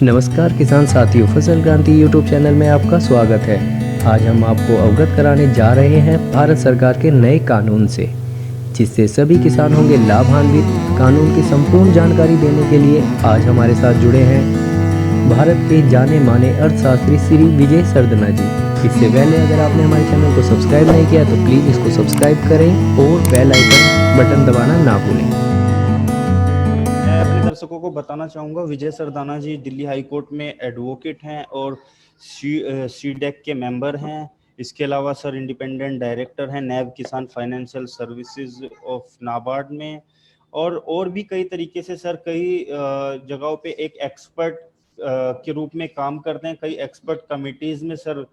नमस्कार किसान साथियों, फसल क्रांति यूट्यूब चैनल में आपका स्वागत है। आज हम आपको अवगत कराने जा रहे हैं भारत सरकार के नए कानून से, जिससे सभी किसान होंगे लाभान्वित। कानून की संपूर्ण जानकारी देने के लिए आज हमारे साथ जुड़े हैं भारत के जाने माने अर्थशास्त्री श्री विजय सरदना जी। इससे पहले अगर आपने हमारे चैनल को सब्सक्राइब नहीं किया तो प्लीज़ इसको सब्सक्राइब करें और बेल आइकन बटन दबाना ना भूलें। अपने दर्शकों को बताना चाहूँगा, विजय सरदाना जी दिल्ली हाई कोर्ट में एडवोकेट हैं और सीडेक के मेंबर हैं। इसके अलावा सर इंडिपेंडेंट डायरेक्टर हैं नैब किसान फाइनेंशियल सर्विसेज ऑफ नाबार्ड में, और भी कई तरीके से सर कई जगहों पे एक एक्सपर्ट के रूप में काम करते हैं। कई एक्सपर्ट कमिटीज़ में सर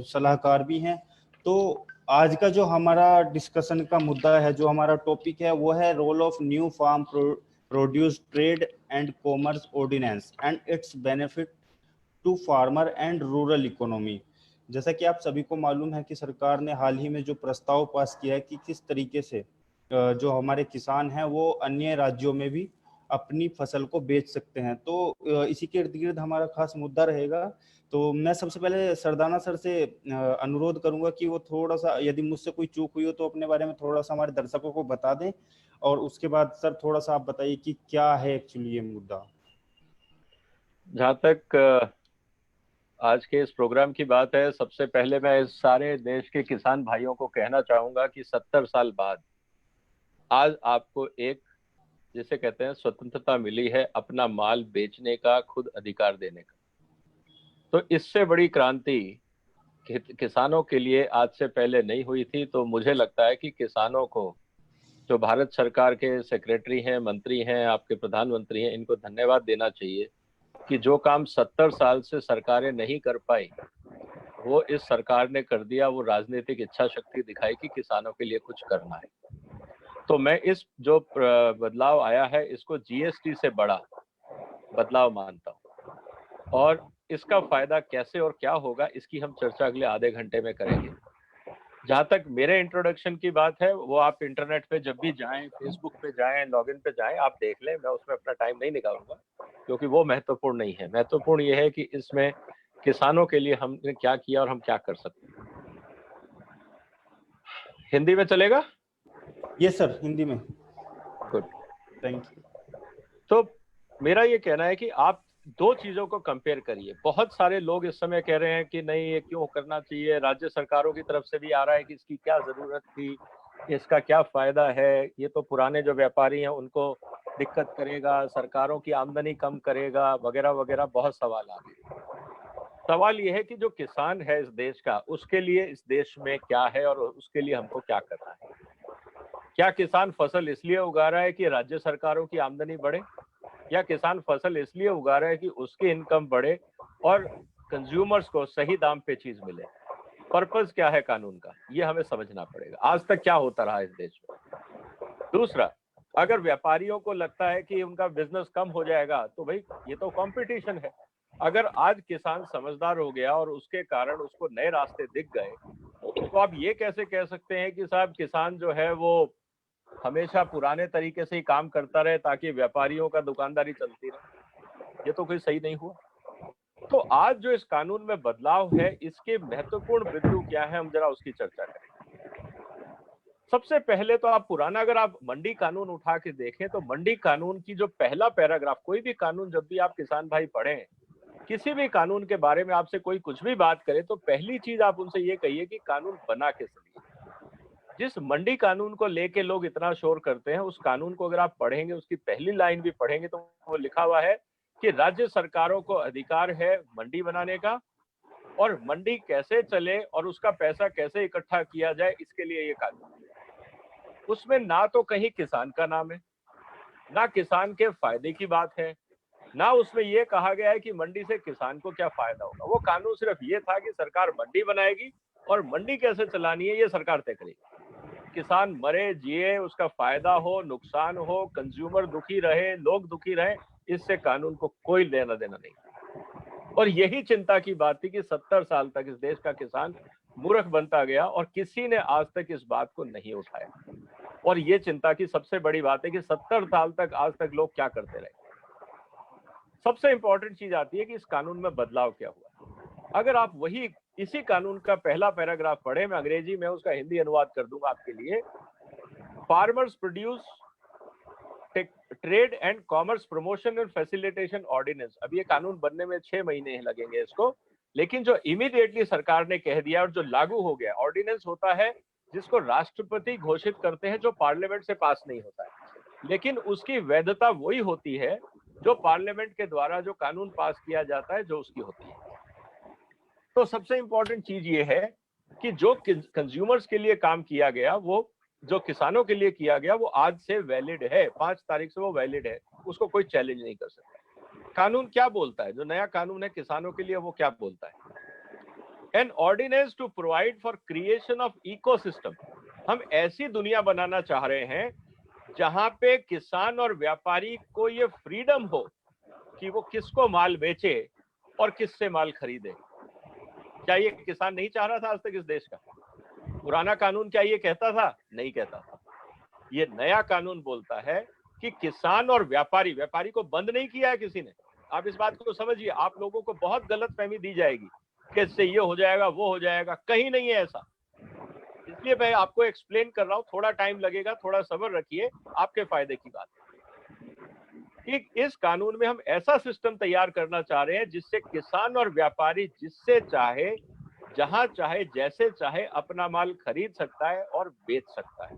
सलाहकार भी हैं। तो आज का जो हमारा डिस्कशन का मुद्दा है, जो हमारा टॉपिक है, वो है role of new farm produce trade and commerce ordinance and its benefit to farmer and rural economy. जैसा कि आप सभी को मालूम है कि सरकार ने हाल ही में जो प्रस्ताव पास किया है कि किस तरीके से जो हमारे किसान हैं वो अन्य राज्यों में भी अपनी फसल को बेच सकते हैं। तो इसी के इर्द गिर्द हमारा खास मुद्दा रहेगा। तो मैं सबसे पहले सरदाना सर से अनुरोध करूंगा कि वो थोड़ा सा, यदि मुझसे कोई चूक हुई हो तो अपने बारे में थोड़ा सा हमारे दर्शकों को बता दें, और उसके बाद सर थोड़ा सा आप बताइए कि क्या है एक्चुअली ये मुद्दा। जहाँ तक आज के इस प्रोग्राम की बात है, सबसे पहले मैं इस सारे देश के किसान भाइयों को कहना चाहूंगा कि 70 साल बाद आज आपको एक, जिसे कहते हैं, स्वतंत्रता मिली है अपना माल बेचने का, खुद अधिकार देने का। तो इससे बड़ी क्रांति किसानों के लिए आज से पहले नहीं हुई थी। तो मुझे लगता है कि किसानों को, जो भारत सरकार के सेक्रेटरी हैं, मंत्री हैं, आपके प्रधानमंत्री हैं, इनको धन्यवाद देना चाहिए कि जो काम 70 साल से सरकारें नहीं कर पाई वो इस सरकार ने कर दिया। वो राजनीतिक इच्छा शक्ति दिखाई कि किसानों के लिए कुछ करना है। तो मैं इस जो बदलाव आया है इसको जीएसटी से बड़ा बदलाव मानता हूँ, और इसका फायदा कैसे और क्या होगा इसकी हम चर्चा अगले आधे घंटे में करेंगे। जहाँ तक मेरे इंट्रोडक्शन की बात है, वो आप इंटरनेट पे जब भी जाएं, फेसबुक पे जाएं, लॉगिन पे जाएं, आप देख लें। मैं उसमें अपना टाइम नहीं निकालूंगा क्योंकि वो महत्वपूर्ण नहीं है। महत्वपूर्ण ये है कि इसमें किसानों के लिए हमने क्या किया और हम क्या कर सकते हैं। हिंदी में चलेगा? यस सर, हिंदी में। Good, thank you. तो मेरा ये कहना है कि आप दो चीजों को कंपेयर करिए। बहुत सारे लोग इस समय कह रहे हैं कि नहीं, ये क्यों करना चाहिए। राज्य सरकारों की तरफ से भी आ रहा है कि इसकी क्या जरूरत थी, इसका क्या फायदा है, ये तो पुराने जो व्यापारी हैं उनको दिक्कत करेगा, सरकारों की आमदनी कम करेगा, वगैरह वगैरह। बहुत सवाल आ रहे हैं। सवाल ये है कि जो किसान है इस देश का, उसके लिए इस देश में क्या है और उसके लिए हमको क्या करना है। क्या किसान फसल इसलिए उगा रहा है कि राज्य सरकारों की आमदनी बढ़े, या किसान फसल इसलिए उगा रहा है कि उसकी इनकम बढ़े और कंज्यूमर्स को सही दाम पे चीज मिले? पर्पस क्या है कानून का, ये हमें समझना पड़ेगा। आज तक क्या होता रहा इस देश में। दूसरा, अगर व्यापारियों को लगता है कि उनका बिजनेस कम हो जाएगा, तो भाई ये तो कंपटीशन है। अगर आज किसान समझदार हो गया और उसके कारण उसको नए रास्ते दिख गए, तो आप ये कैसे कह सकते हैं कि साहब किसान जो है वो हमेशा पुराने तरीके से ही काम करता रहे ताकि व्यापारियों का दुकानदारी चलती रहे? ये तो कोई सही नहीं हुआ। तो आज जो इस कानून में बदलाव है, इसके महत्वपूर्ण बिंदु क्या है, हम जरा उसकी चर्चा करें। सबसे पहले तो आप पुराना, अगर आप मंडी कानून उठा के देखें तो मंडी कानून की जो पहला पैराग्राफ, कोई भी कानून जब भी आप किसान भाई पढ़ें, किसी भी कानून के बारे में आपसे कोई कुछ भी बात करे तो पहली चीज आप उनसे ये कहिए कि कानून बना किस लिए। जिस मंडी कानून को लेके लोग इतना शोर करते हैं, उस कानून को अगर आप पढ़ेंगे, उसकी पहली लाइन भी पढ़ेंगे, तो वो लिखा हुआ है कि राज्य सरकारों को अधिकार है मंडी बनाने का, और मंडी कैसे चले और उसका पैसा कैसे इकट्ठा किया जाए, इसके लिए ये कानून। उसमें ना तो कहीं किसान का नाम है, ना किसान के फायदे की बात है, ना उसमें ये कहा गया है कि मंडी से किसान को क्या फायदा होगा। वो कानून सिर्फ ये था कि सरकार मंडी बनाएगी और मंडी कैसे चलानी है ये सरकार तय करेगी। किसान मरे जिए, उसका फायदा हो नुकसान हो, कंज्यूमर दुखी रहे, लोग दुखी रहे, इससे कानून को कोई लेना देना नहीं। और यही चिंता की बात थी कि 70 साल तक इस देश का किसान मूर्ख बनता गया और किसी ने आज तक इस बात को नहीं उठाया। और ये चिंता की सबसे बड़ी बात है कि 70 साल तक आज तक लोग क्या करते रहे। सबसे इंपॉर्टेंट चीज आती है कि इस कानून में बदलाव क्या हुआ। अगर आप वही इसी कानून का पहला पैराग्राफ पढ़े, मैं अंग्रेजी में उसका हिंदी अनुवाद कर दूंगा आपके लिए। Farmers produce trade and commerce promotion and facilitation ordinance. अब ये कानून बनने में 6 महीने लगेंगे इसको, लेकिन जो इमीडिएटली सरकार ने कह दिया और जो लागू हो गया, ऑर्डिनेंस होता है जिसको राष्ट्रपति घोषित करते हैं, जो पार्लियामेंट से पास नहीं होता है, लेकिन उसकी वैधता वही होती है जो पार्लियामेंट के द्वारा जो कानून पास किया जाता है, जो उसकी होती है। तो सबसे इंपॉर्टेंट चीज ये है कि जो कंज्यूमर्स के लिए काम किया गया, वो जो किसानों के लिए किया गया, वो आज से वैलिड है, 5 तारीख से वो वैलिड है, उसको कोई चैलेंज नहीं कर सकता। कानून क्या बोलता है, जो नया कानून है किसानों के लिए, वो क्या बोलता है? An ordinance to provide for creation of ecosystem. हम ऐसी दुनिया बनाना चाह रहे हैं जहां पे किसान और व्यापारी को ये फ्रीडम हो कि वो किसको माल बेचे और किससे माल खरीदे। क्या ये किसान नहीं चाह रहा था आज तक इस देश का? पुराना कानून क्या ये कहता था? नहीं कहता था। ये नया कानून बोलता है कि किसान और व्यापारी को बंद नहीं किया है किसी ने। आप इस बात को समझिए, आप लोगों को बहुत गलत फहमी दी जाएगी कि इससे ये हो जाएगा, वो हो जाएगा। कहीं नहीं है ऐसा। इसलिए मैं आपको एक्सप्लेन कर रहा हूं, थोड़ा टाइम लगेगा, थोड़ा सब्र रखिए, आपके फायदे की बात है कि इस कानून में हम ऐसा सिस्टम तैयार करना चाह रहे हैं जिससे किसान और व्यापारी जिससे चाहे, जहां चाहे, जैसे चाहे अपना माल खरीद सकता है और बेच सकता है,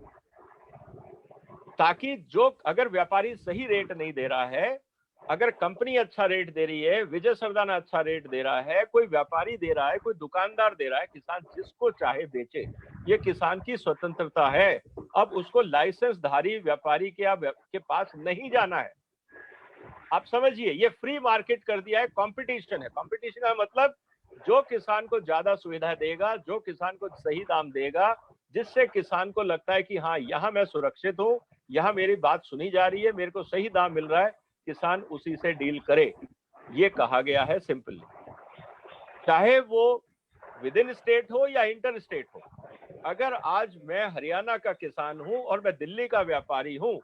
ताकि जो अगर व्यापारी सही रेट नहीं दे रहा है, अगर कंपनी अच्छा रेट दे रही है, विजय सरदाना अच्छा रेट दे रहा है, कोई व्यापारी दे रहा है, कोई दुकानदार दे रहा है, किसान जिसको चाहे बेचे, ये किसान की स्वतंत्रता है। अब उसको लाइसेंसधारी व्यापारी के पास नहीं जाना है। आप समझिए, ये फ्री मार्केट कर दिया है, कंपटीशन है। कंपटीशन का मतलब जो किसान को ज्यादा सुविधा देगा, जो किसान को सही दाम देगा, जिससे किसान को लगता है कि हाँ, यहाँ मैं सुरक्षित हूँ, यहाँ मेरी बात सुनी जा रही है, मेरे को सही दाम मिल रहा है, किसान उसी से डील करे। ये कहा गया है सिंपली, चाहे वो विद इन स्टेट हो या इंटर स्टेट हो। अगर आज मैं हरियाणा का किसान हूं और मैं दिल्ली का व्यापारी हूं,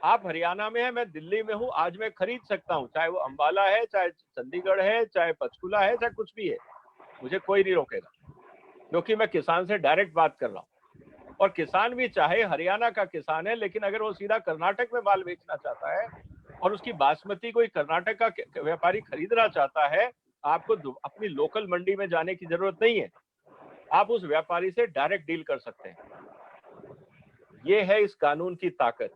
आप हरियाणा में है, मैं दिल्ली में हूं, आज मैं खरीद सकता हूं, चाहे वो अंबाला है, चाहे चंडीगढ़ है, चाहे पंचकुला है, चाहे कुछ भी है, मुझे कोई नहीं रोकेगा, क्योंकि मैं किसान से डायरेक्ट बात कर रहा हूं। और किसान भी चाहे हरियाणा का किसान है, लेकिन अगर वो सीधा कर्नाटक में माल बेचना चाहता है और उसकी बासमती कोई कर्नाटक का व्यापारी खरीदना चाहता है, आपको अपनी लोकल मंडी में जाने की जरूरत नहीं है, आप उस व्यापारी से डायरेक्ट डील कर सकते हैं। ये है इस कानून की ताकत।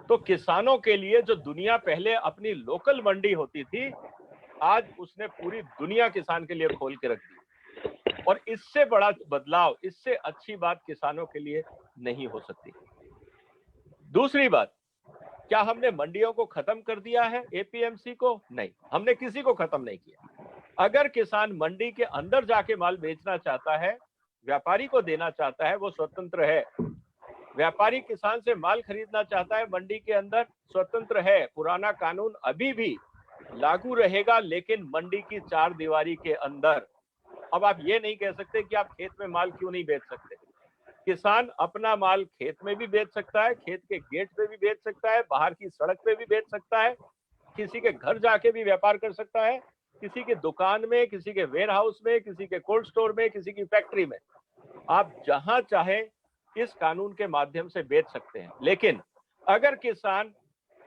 तो किसानों के लिए जो दुनिया पहले अपनी लोकल मंडी होती थी, आज उसने पूरी दुनिया किसान के लिए खोल के रख दी। और इससे बड़ा बदलाव, इससे अच्छी बात किसानों के लिए नहीं हो सकती। दूसरी बात, क्या हमने मंडियों को खत्म कर दिया है, एपीएमसी को? नहीं, हमने किसी को खत्म नहीं किया। अगर किसान मंडी के अंदर जाके माल बेचना चाहता है, व्यापारी को देना चाहता है, वो स्वतंत्र है। व्यापारी किसान से माल खरीदना चाहता है, मंडी के अंदर स्वतंत्र है। पुराना कानून अभी भी लागू रहेगा, लेकिन मंडी की 4 दीवारी के अंदर। अब आप ये नहीं कह सकते कि आप खेत में माल क्यों नहीं बेच सकते। किसान अपना माल खेत में भी बेच सकता है, खेत के गेट पे भी बेच सकता है, बाहर की सड़क पे भी बेच सकता है, किसी के घर जाके भी व्यापार कर सकता है, किसी के दुकान में, किसी के वेयर हाउस में, किसी के कोल्ड स्टोर में, किसी की फैक्ट्री में, आप जहां चाहे इस कानून के माध्यम से बेच सकते हैं। लेकिन अगर किसान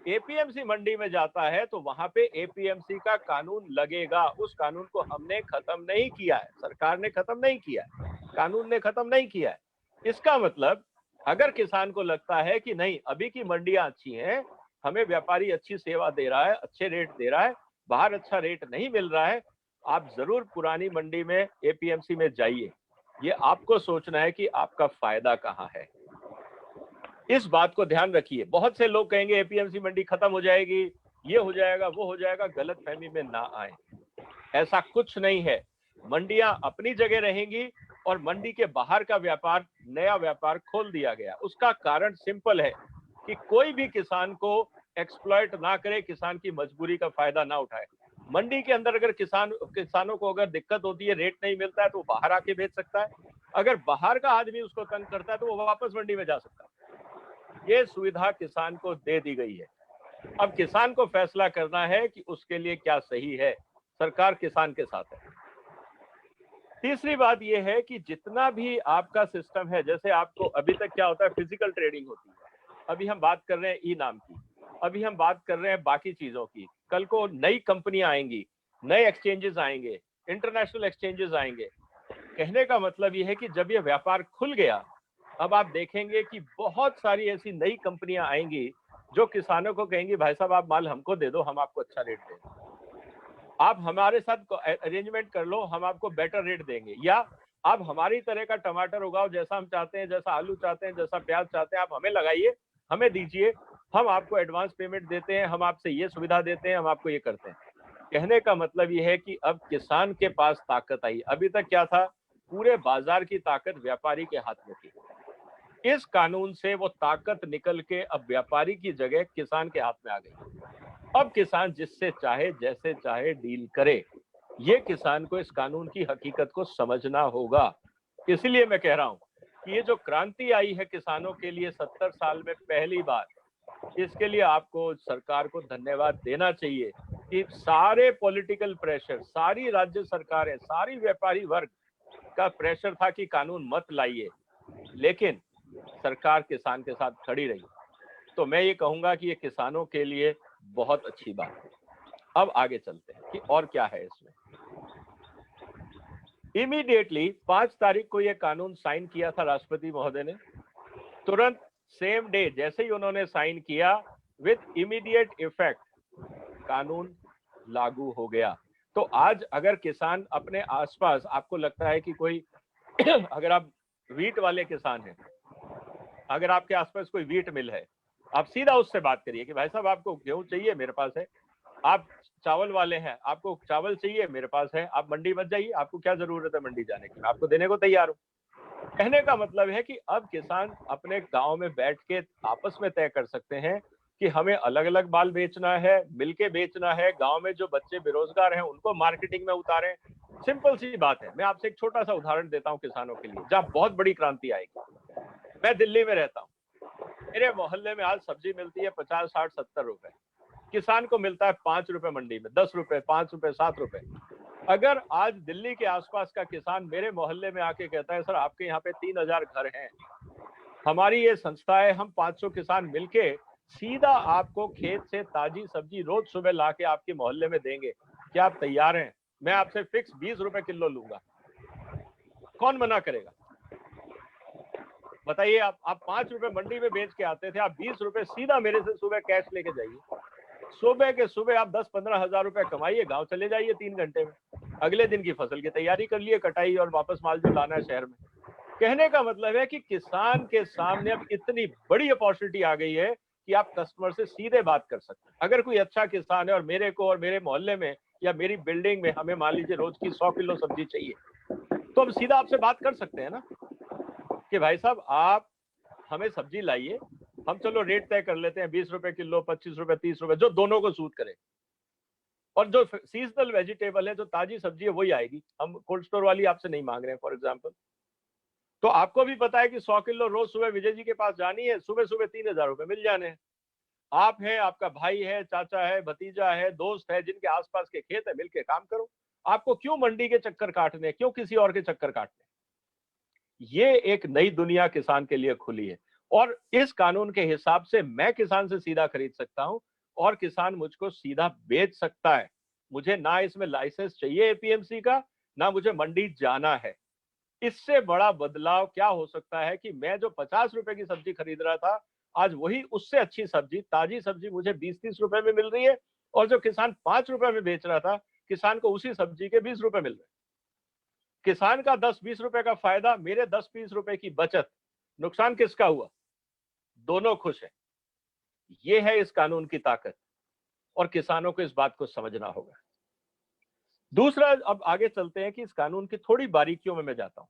एपीएमसी मंडी में जाता है तो वहां पे एपीएमसी का कानून लगेगा। उस कानून को हमने खत्म नहीं किया है, सरकार ने खत्म नहीं किया है, कानून ने खत्म नहीं किया है। इसका मतलब अगर किसान को लगता है कि नहीं, अभी की मंडियां अच्छी हैं, हमें व्यापारी अच्छी सेवा दे रहा है, अच्छे रेट दे रहा है, बाहर अच्छा रेट नहीं मिल रहा है, आप जरूर पुरानी मंडी में, एपीएमसी में जाइए। ये आपको सोचना है कि आपका फायदा कहाँ है। इस बात को ध्यान रखिए। बहुत से लोग कहेंगे एपीएमसी मंडी खत्म हो जाएगी, ये हो जाएगा, वो हो जाएगा। गलत फहमी में ना आए, ऐसा कुछ नहीं है। मंडियां अपनी जगह रहेंगी और मंडी के बाहर का व्यापार, नया व्यापार खोल दिया गया। उसका कारण सिंपल है कि कोई भी किसान को एक्सप्लॉइट ना करे, किसान की मजबूरी का फायदा ना उठाए। मंडी के अंदर अगर किसानों को अगर दिक्कत होती है, रेट नहीं मिलता है, तो वो बाहर आके बेच सकता है। अगर बाहर का आदमी उसको तंग करता है तो वो वापस मंडी में जा सकता है। ये सुविधा किसान को दे दी गई है। अब किसान को फैसला करना है कि उसके लिए क्या सही है। सरकार किसान के साथ है। तीसरी बात यह है कि जितना भी आपका सिस्टम है, जैसे आपको अभी तक क्या होता है, फिजिकल ट्रेडिंग होती है, अभी हम बात कर रहे हैं ई नाम की, अभी हम बात कर रहे हैं बाकी चीजों की। कल को नई कंपनियां आएंगी, नए एक्सचेंजेस आएंगे, इंटरनेशनल एक्सचेंजेस आएंगे। कहने का मतलब यह है कि जब यह व्यापार खुल गया, अब आप देखेंगे कि बहुत सारी ऐसी नई कंपनियां आएंगी जो किसानों को कहेंगी, भाई साहब आप माल हमको दे दो, हम आपको अच्छा रेट देंगे, आप हमारे साथ अरेंजमेंट कर लो, हम आपको बेटर रेट देंगे, या आप हमारी तरह का टमाटर उगाओ, जैसा हम चाहते हैं, जैसा आलू चाहते हैं, जैसा प्याज चाहते हैं, आप हमें लगाइए, हमें दीजिए, हम आपको एडवांस पेमेंट देते हैं, हम आपसे ये सुविधा देते हैं, हम आपको ये करते हैं। कहने का मतलब ये है कि अब किसान के पास ताकत आई। अभी तक क्या था, पूरे बाजार की ताकत व्यापारी के हाथ में थी। इस कानून से वो ताकत निकल के अब व्यापारी की जगह किसान के हाथ में आ गई। अब किसान जिससे चाहे जैसे चाहे डील करे। ये किसान को इस कानून की हकीकत को समझना होगा। इसलिए मैं कह रहा हूं कि ये जो क्रांति आई है किसानों के लिए 70 साल में पहली बार, इसके लिए आपको सरकार को धन्यवाद देना चाहिए कि सारे पॉलिटिकल प्रेशर, सारी राज्य सरकारें, सारी व्यापारी वर्ग का प्रेशर था कि कानून मत लाइए, लेकिन सरकार किसान के साथ खड़ी रही। तो मैं ये कहूंगा कि ये किसानों के लिए बहुत अच्छी बात है। अब आगे चलते हैं कि और क्या है इसमें। इमीडिएटली 5 तारीख को यह कानून साइन किया था राष्ट्रपति महोदय ने। तुरंत सेम डे जैसे ही उन्होंने साइन किया, विद इमीडिएट इफेक्ट कानून लागू हो गया। तो आज अगर किसान अपने आसपास, आपको लगता है कि कोई अगर आप वीट वाले किसान हैं, अगर आपके आसपास कोई वीट मिल है, आप सीधा उससे बात करिए कि भाई साहब आपको गेहूं चाहिए, मेरे पास है। आप चावल वाले हैं, आपको चावल चाहिए, मेरे पास है। आप मंडी मत जाइए, आपको क्या जरूरत है मंडी जाने की, मैं आपको देने को तैयार हूं। कहने का मतलब है कि अब किसान अपने गांव में बैठ के आपस में तय कर सकते हैं कि हमें अलग अलग माल बेचना है, मिलके बेचना है। गांव में जो बच्चे बेरोजगार हैं उनको मार्केटिंग में उतारें। सिंपल सी बात है। मैं आपसे एक छोटा सा उदाहरण देता हूं किसानों के लिए, जहां बहुत बड़ी क्रांति आएगी। मैं दिल्ली में रहता हूं, मेरे मोहल्ले में आज सब्जी मिलती है 50, 60, 70 रुपए, किसान को मिलता है 5 रुपए मंडी में, 10 रुपए, 5 रुपए, 7 रुपए। अगर आज दिल्ली के आसपास का किसान मेरे मोहल्ले में आके कहता है, सर आपके यहाँ पे 3000 घर हैं, हमारी ये संस्था है, हम 500 किसान मिलके सीधा आपको खेत से ताजी सब्जी रोज सुबह लाके आपके मोहल्ले में देंगे, क्या आप तैयार हैं? मैं आपसे फिक्स 20 रुपए किलो लूंगा। कौन मना करेगा? बताइए। आप 5 रुपए मंडी में बेच के आते थे, आप 20 रुपए सीधा मेरे से सुबह कैश लेके जाइए। सुबह के सुबह आप 10-15 हजार रुपए कमाइए, गांव चले जाइए 3 घंटे में, अगले दिन की फसल की तैयारी कर लिए, कटाई और वापस माल जो लाना है शहर में। कहने का मतलब है कि किसान के सामने अब इतनी बड़ी अपॉर्चुनिटी आ गई है कि आप कस्टमर से सीधे बात कर सकते हैं। अगर कोई अच्छा किसान है और मेरे को और मेरे मोहल्ले में या मेरी बिल्डिंग में हमें मान लीजिए रोज की 100 किलो सब्जी चाहिए, तो हम सीधा आपसे बात कर सकते हैं ना कि भाई साहब आप हमें सब्जी लाइए, हम चलो रेट तय कर लेते हैं 20 रुपए किलो, 25 रुपए, 30 रुपए, जो दोनों को सूट करे। और जो सीजनल वेजिटेबल है, जो ताजी सब्जी है, वही आएगी। हम कोल्ड स्टोर वाली आपसे नहीं मांग रहे हैं फॉर एग्जाम्पल। तो आपको भी पता है कि 100 किलो रोज सुबह विजय जी के पास जानी है, सुबह सुबह 3000 रुपए मिल जाने हैं। आप हैं, आपका भाई है, चाचा है, भतीजा है, दोस्त है, जिनके आसपास के खेत है, मिलके काम करो। आपको क्यों मंडी के चक्कर काटने, क्यों किसी और के चक्कर काटने? ये एक नई दुनिया किसान के लिए खुली है। और इस कानून के हिसाब से मैं किसान से सीधा खरीद सकता हूं और किसान मुझको सीधा बेच सकता है। मुझे ना इसमें लाइसेंस चाहिए एपीएमसी का, ना मुझे मंडी जाना है। इससे बड़ा बदलाव क्या हो सकता है कि मैं जो 50 रुपए की सब्जी खरीद रहा था, आज वही उससे अच्छी सब्जी, ताजी सब्जी मुझे 20-30 रुपए में मिल रही है। और जो किसान 5 रुपए में बेच रहा था, किसान को उसी सब्जी के 20 रुपए मिल रहे हैं। किसान का 10-20 रुपए का फायदा, मेरे 10-20 रुपए की बचत। नुकसान किसका हुआ? दोनों खुश हैं। ये है इस कानून की ताकत, और किसानों को इस बात को समझना होगा। दूसरा, अब आगे चलते हैं कि इस कानून की थोड़ी बारीकियों में मैं जाता हूं।